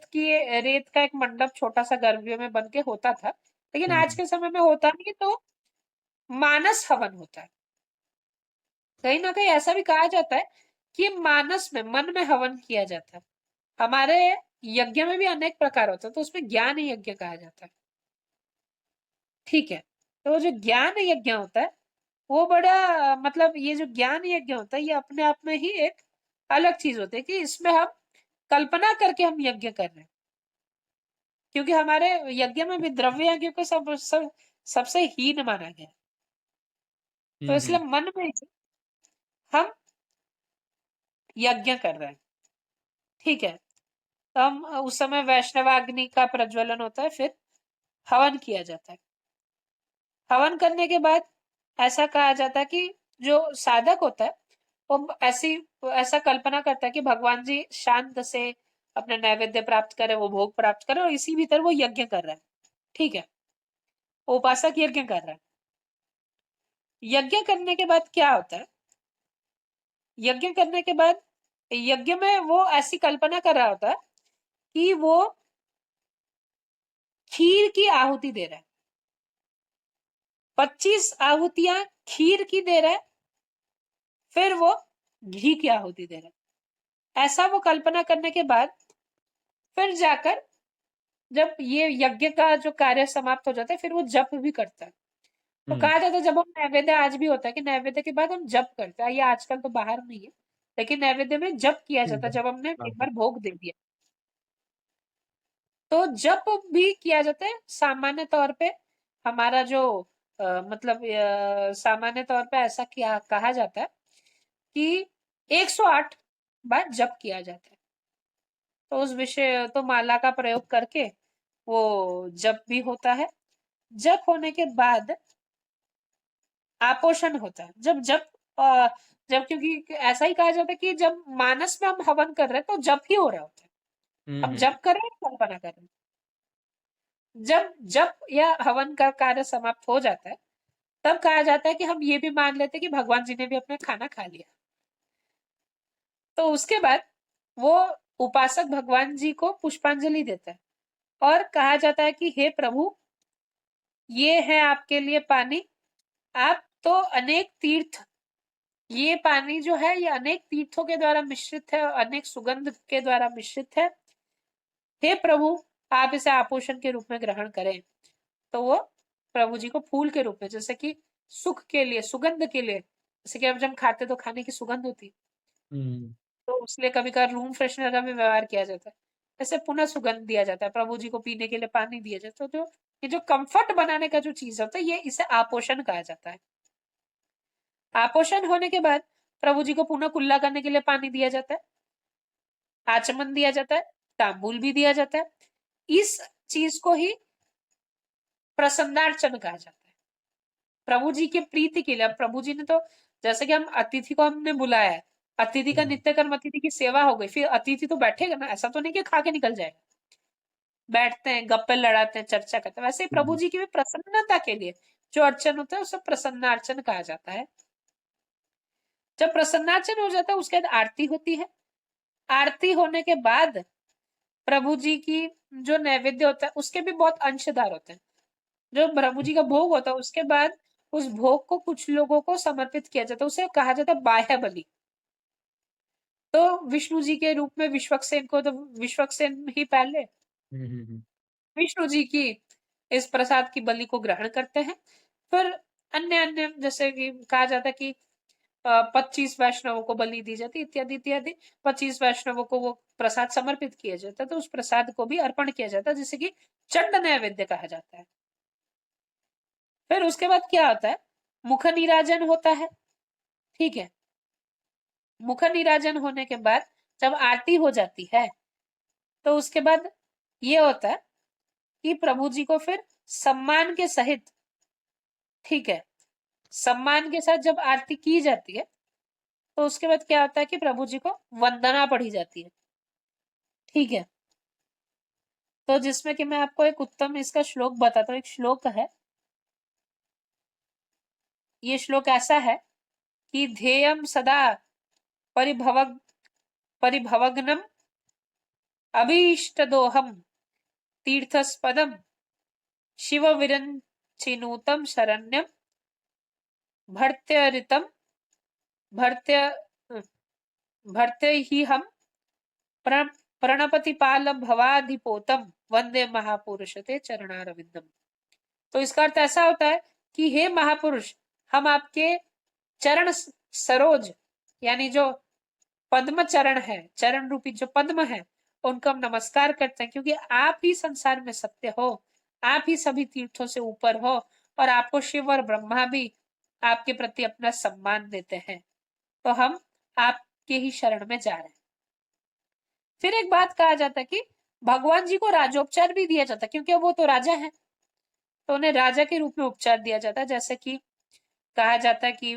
का एक मंडप छोटा सा गर्भगृह में बन के होता था, लेकिन आज हम्म। के समय में होता नहीं। तो मानस हवन होता है। कहीं ना कहीं ऐसा भी कहा जाता है कि मानस में, मन में हवन किया जाता है। हमारे यज्ञ में भी अनेक प्रकार होते हैं, तो उसमें ज्ञान यज्ञ कहा जाता है। ठीक है। तो वो जो ज्ञान यज्ञ होता है वो बड़ा मतलब ये जो ज्ञान यज्ञ होता है ये अपने आप में ही एक अलग चीज होती है कि इसमें हम कल्पना करके हम यज्ञ कर रहे हैं, क्योंकि हमारे यज्ञ में भी द्रव्य यज्ञ को सबसे हीन माना गया। तो इसलिए मन में ही हम यज्ञ कर रहे हैं, ठीक है। तो हम उस समय वैष्णवाग्नि का प्रज्वलन होता है, फिर हवन किया जाता है। हवन करने के बाद ऐसा कहा जाता है कि जो साधक होता है वो ऐसा कल्पना करता है कि भगवान जी शांत से अपने नैवेद्य प्राप्त करे, वो भोग प्राप्त करे, और इसी भीतर वो यज्ञ कर रहा है, ठीक है। उपासक यज्ञ कर रहा है। यज्ञ करने के बाद क्या होता है, यज्ञ करने के बाद यज्ञ में वो ऐसी कल्पना कर रहा होता है कि वो खीर की आहुति दे रहा है, 25 आहुतियां खीर की दे रहा है, फिर वो घी की आहुति दे रहा है। ऐसा वो कल्पना करने के बाद फिर जाकर जब ये यज्ञ का जो कार्य समाप्त हो जाता है, फिर वो जप भी करता है। तो कहा जाता है, जब हम नैवेद्य, आज भी होता है कि नैवेद्य के बाद हम जप करते हैं, ये आजकल तो बाहर नहीं है, लेकिन नैवेद्य में जप किया जाता है जब हमने एक बार भोग दे दिया। तो जप भी किया जाता है सामान्य तौर पे। हमारा जो मतलब सामान्य तौर पे ऐसा किया कहा जाता है कि 108 बार जप किया जाता है। तो उस विषय तो माला का प्रयोग करके वो जप भी होता है। जप होने के बाद आपोषण होता है। जब क्योंकि ऐसा ही कहा जाता है कि जब मानस में हम हवन कर रहे हैं तो जप ही हो रहा होता है। हम जप कर रहे हैं, कल्पना कर रहे हैं। जब जप या हवन का कार्य समाप्त हो जाता है, तब कहा जाता है कि हम ये भी मान लेते हैं कि भगवान जी ने भी अपना खाना खा लिया। तो उसके बाद वो उपासक भगवान जी को पुष्पांजलि देता है और कहा जाता है कि हे प्रभु, ये है आपके लिए पानी। आप तो अनेक तीर्थ, ये पानी जो है ये अनेक तीर्थों के द्वारा मिश्रित है, अनेक सुगंध के द्वारा मिश्रित है। हे प्रभु, आप इसे आपोषण के रूप में ग्रहण करें। तो वो प्रभु जी को फूल के रूप में, जैसे कि सुख के लिए, सुगंध के लिए, जैसे कि अब जब हम खाते तो खाने की सुगंध होती है, तो उसलिए कभी कभार रूम फ्रेशनर का भी व्यवहार किया जाता है। ऐसे पुनः सुगंध दिया जाता है, प्रभु जी को पीने के लिए पानी दिया जाता है। तो ये जो कंफर्ट बनाने का जो चीज होता है, ये इसे आपोषण कहा जाता है। आपोषण होने के बाद प्रभु जी को पुनः कुल्ला करने के लिए पानी दिया जाता है, आचमन दिया जाता है, तांबूल भी दिया जाता है। इस चीज को ही प्रसन्नार्चन कहा जाता है, प्रभु जी की प्रीति के लिए। प्रभु जी ने तो, जैसे कि हम अतिथि को हमने बुलाया है, अतिथि का नित्य कर्म अतिथि की सेवा हो गई, फिर अतिथि तो बैठेगा ना, ऐसा तो नहीं कि खा के निकल जाएगा। बैठते हैं, गप्पे लड़ाते हैं, चर्चा करते हैं। वैसे ही प्रभु जी की भी प्रसन्नता के लिए जो अर्चन होता है उसे प्रसन्नार्चन कहा जाता है। जब प्रसन्नार्चन हो जाता है उसके बाद आरती होती है। आरती होने के बाद प्रभु जी की जो नैवेद्य होता है उसके भी बहुत अंशदार होते हैं। जो प्रभु जी का भोग होता है उसके बाद उस भोग को कुछ लोगों को समर्पित किया जाता है, उसे कहा जाता है बाह्य बलि। तो विष्णु जी के रूप में विश्वक्सेन को, तो विश्वक्सेन ही पहले विष्णु जी की इस प्रसाद की बलि को ग्रहण करते हैं। फिर अन्य अन्य, जैसे कि कहा जाता है कि 25 वैष्णवों को बलि दी जाती, इत्यादि इत्यादि। 25 वैष्णवों को वो प्रसाद समर्पित किया जाता है, तो उस प्रसाद को भी अर्पण किया जाता है, जिसे कि चंड नैवेद्य कहा जाता है। फिर उसके बाद क्या होता है, मुख नीराजन होता है, ठीक है। मुख नीराजन होने के बाद जब आरती हो जाती है, तो उसके बाद ये होता है कि प्रभु जी को फिर सम्मान के सहित, ठीक है, सम्मान के साथ जब आरती की जाती है, तो उसके बाद क्या होता है कि प्रभु जी को वंदना पढ़ी जाती है, ठीक है। तो जिसमें कि मैं आपको एक उत्तम इसका श्लोक बताता हूँ। एक श्लोक है, ये श्लोक ऐसा है कि ध्येयम सदा परिभवग परिभवग्नम अभीष्टदोहम तीर्थस्पदम शिव विरंचिनूतम शरण्यम भर्त्यरितम भर्त्य भर्त्य ही हम प्रणपतिपाल भवाधिपोतम वंदे महापुरुष ते चरणारविंदम। तो इसका अर्थ ऐसा होता है कि हे महापुरुष, हम आपके चरण सरोज, यानी जो पद्म चरण है, चरण रूपी जो पद्म है, उनको हम नमस्कार करते हैं, क्योंकि आप ही संसार में सत्य हो, आप ही सभी तीर्थों से ऊपर हो, और आपको शिव और ब्रह्मा भी आपके प्रति अपना सम्मान देते हैं। तो हम आपके ही शरण में जा रहे हैं। फिर एक बात कहा जाता है कि भगवान जी को राजोपचार भी दिया जाता है, क्योंकि वो तो राजा है, तो उन्हें राजा के रूप में उपचार दिया जाता है। जैसे कि कहा जाता है कि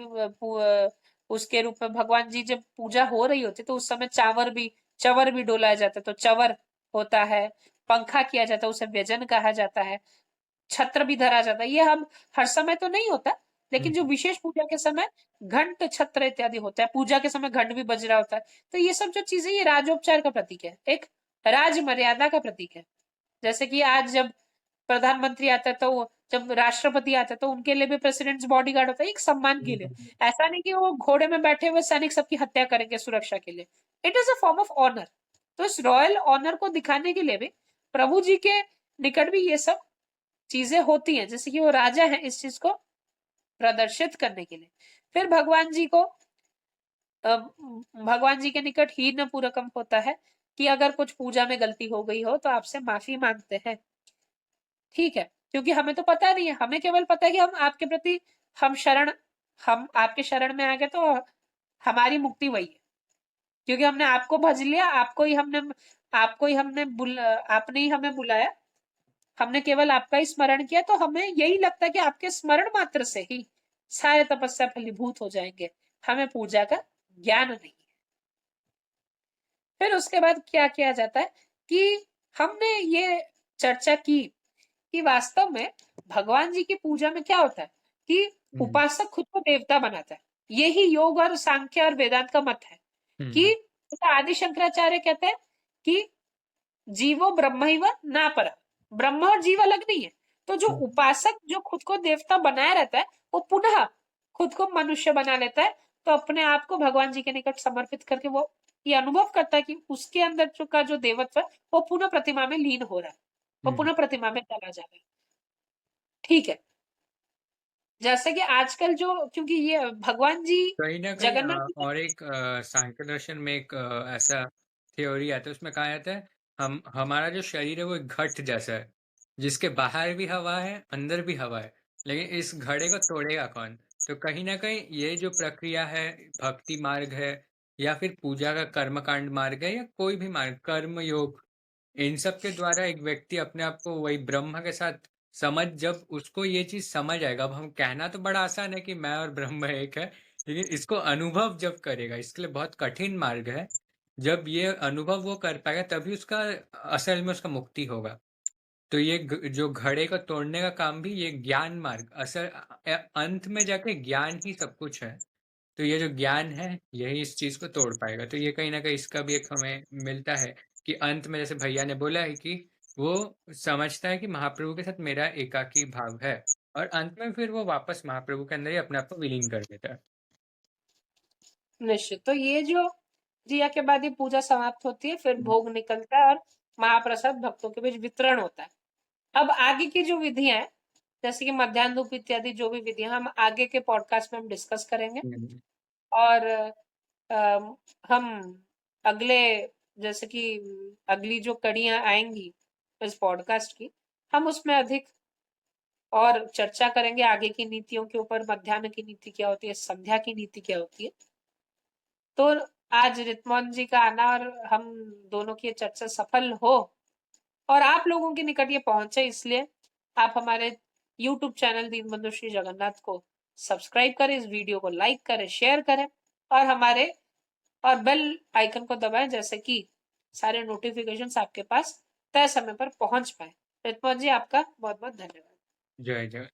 उसके रूप में भगवान जी जब पूजा हो रही होती तो उस समय चवर भी डोलाया जाता है, तो चवर होता है, पंखा किया जाता है, उसे व्यजन कहा जाता है, छत्र भी धरा जाता है। ये हम हर समय तो नहीं होता, लेकिन जो हुँ, विशेष पूजा के समय घंट छत्र इत्यादि होता है, पूजा के समय घंट भी बज रहा होता है। तो ये सब जो चीजें, ये राजोपचार का प्रतीक है, एक राज मर्यादा का प्रतीक है। जैसे कि आज जब प्रधानमंत्री आता है, तो जब राष्ट्रपति आता है, तो उनके लिए भी प्रेसिडेंट्स बॉडीगार्ड होता है, एक सम्मान के हुँ, लिए। हुँ, ऐसा नहीं कि वो घोड़े में बैठे हुए सैनिक सबकी हत्या करेंगे सुरक्षा के लिए। It is a form of honour. तो इस रॉयल ऑनर को दिखाने के लिए भी प्रभु जी के निकट भी ये सब चीजें होती हैं, जैसे कि वो राजा है, इस चीज को प्रदर्शित करने के लिए। फिर भगवान जी के निकट हीन पूर्वकम होता है कि अगर कुछ पूजा में गलती हो गई हो तो आपसे माफी मांगते हैं, ठीक है, क्योंकि हमें तो पता नहीं है, हमें केवल पता है कि हम आपके प्रति हम आपके शरण में आ गए, तो हमारी मुक्ति वही है, क्योंकि हमने आपको भज लिया, आपने ही हमें बुलाया, हमने केवल आपका ही स्मरण किया, तो हमें यही लगता है कि आपके स्मरण मात्र से ही सारे तपस्या फलीभूत हो जाएंगे, हमें पूजा का ज्ञान नहीं है। फिर उसके बाद क्या किया जाता है कि हमने ये चर्चा की कि वास्तव में भगवान जी की पूजा में क्या होता है कि हुँ, उपासक खुद को देवता बनाता है। यही योग और सांख्य और वेदांत का मत है हुँ, कि आदि शंकराचार्य कहते हैं कि जीवो ब्रह्मैव ना पर, ब्रह्म और जीव अलग नहीं है। तो जो हुँ, उपासक जो खुद को देवता बनाए रहता है, वो पुनः खुद को मनुष्य बना लेता है, तो अपने आप को भगवान जी के निकट समर्पित करके वो ये अनुभव करता है कि उसके अंदर जो देवत्व है वो पुनः प्रतिमा में लीन हो रहा है, वो हुँ। पुनः प्रतिमा में चला जा रहा है। ठीक है, जैसे कि आजकल जो, क्योंकि ये भगवान जी कहीं न कहीं जगन्नाथ जी का, और एक सांख्य दर्शन में एक ऐसा थ्योरी आता है, उसमें कहा जाता है हम हमारा जो शरीर है वो एक घट जैसा है, जिसके बाहर भी हवा है, अंदर भी हवा है, लेकिन इस घड़े को तोड़ेगा कौन? तो कहीं न कहीं ये जो प्रक्रिया है, भक्ति मार्ग है या फिर पूजा का कर्मकांड मार्ग है या कोई भी मार्ग, कर्म योग, इन सब के द्वारा एक व्यक्ति अपने आप को वही ब्रह्म के साथ जब उसको ये चीज़ समझ आएगा, अब हम कहना तो बड़ा आसान है कि मैं और ब्रह्म एक है, लेकिन इसको अनुभव जब करेगा, इसके लिए बहुत कठिन मार्ग है। जब ये अनुभव वो कर पाएगा तभी उसका असल में उसका मुक्ति होगा। तो ये जो घड़े को तोड़ने का काम भी ये ज्ञान मार्ग अंत में जाके ज्ञान ही सब कुछ है। तो ये जो ज्ञान है, यही इस चीज़ को तोड़ पाएगा। तो ये कहीं न कहीं इसका भी एक हमें मिलता है कि अंत में जैसे भैया ने बोला है कि वो समझता है कि महाप्रभु के साथ मेरा एकाकी भाव है और अंत में फिर वो वापस महाप्रभु के अंदर ही अपने आप को विलीन कर देता है। निश्चित। तो ये जो क्रिया के बाद ये पूजा समाप्त होती है, फिर हुँ, भोग निकलता है और महाप्रसाद भक्तों के बीच वितरण होता है। अब आगे की जो विधियां हैं, जैसे कि मध्याह्न धूप इत्यादि जो भी विधियां, हम आगे के पॉडकास्ट में हम डिस्कस करेंगे। हुँ, और हम अगले, जैसे कि अगली जो कड़ियां आएंगी इस पॉडकास्ट की, हम उसमें अधिक और चर्चा करेंगे आगे की नीतियों के ऊपर, मध्याह्न की नीति क्या होती है, संध्या की नीति क्या होती है। तो आज रितमोहन जी का आना और हम दोनों की ये चर्चा सफल हो और आप लोगों के निकट ये पहुंचे, इसलिए आप हमारे YouTube चैनल दीनबंधु श्री जगन्नाथ को सब्सक्राइब करें, इस वीडियो को लाइक करें, शेयर करें, और हमारे और बेल आइकन को दबाएं, जैसे कि सारे नोटिफिकेशंस आपके पास तय समय पर पहुंच पाए। रितमोहन जी, आपका बहुत बहुत धन्यवाद। जय जय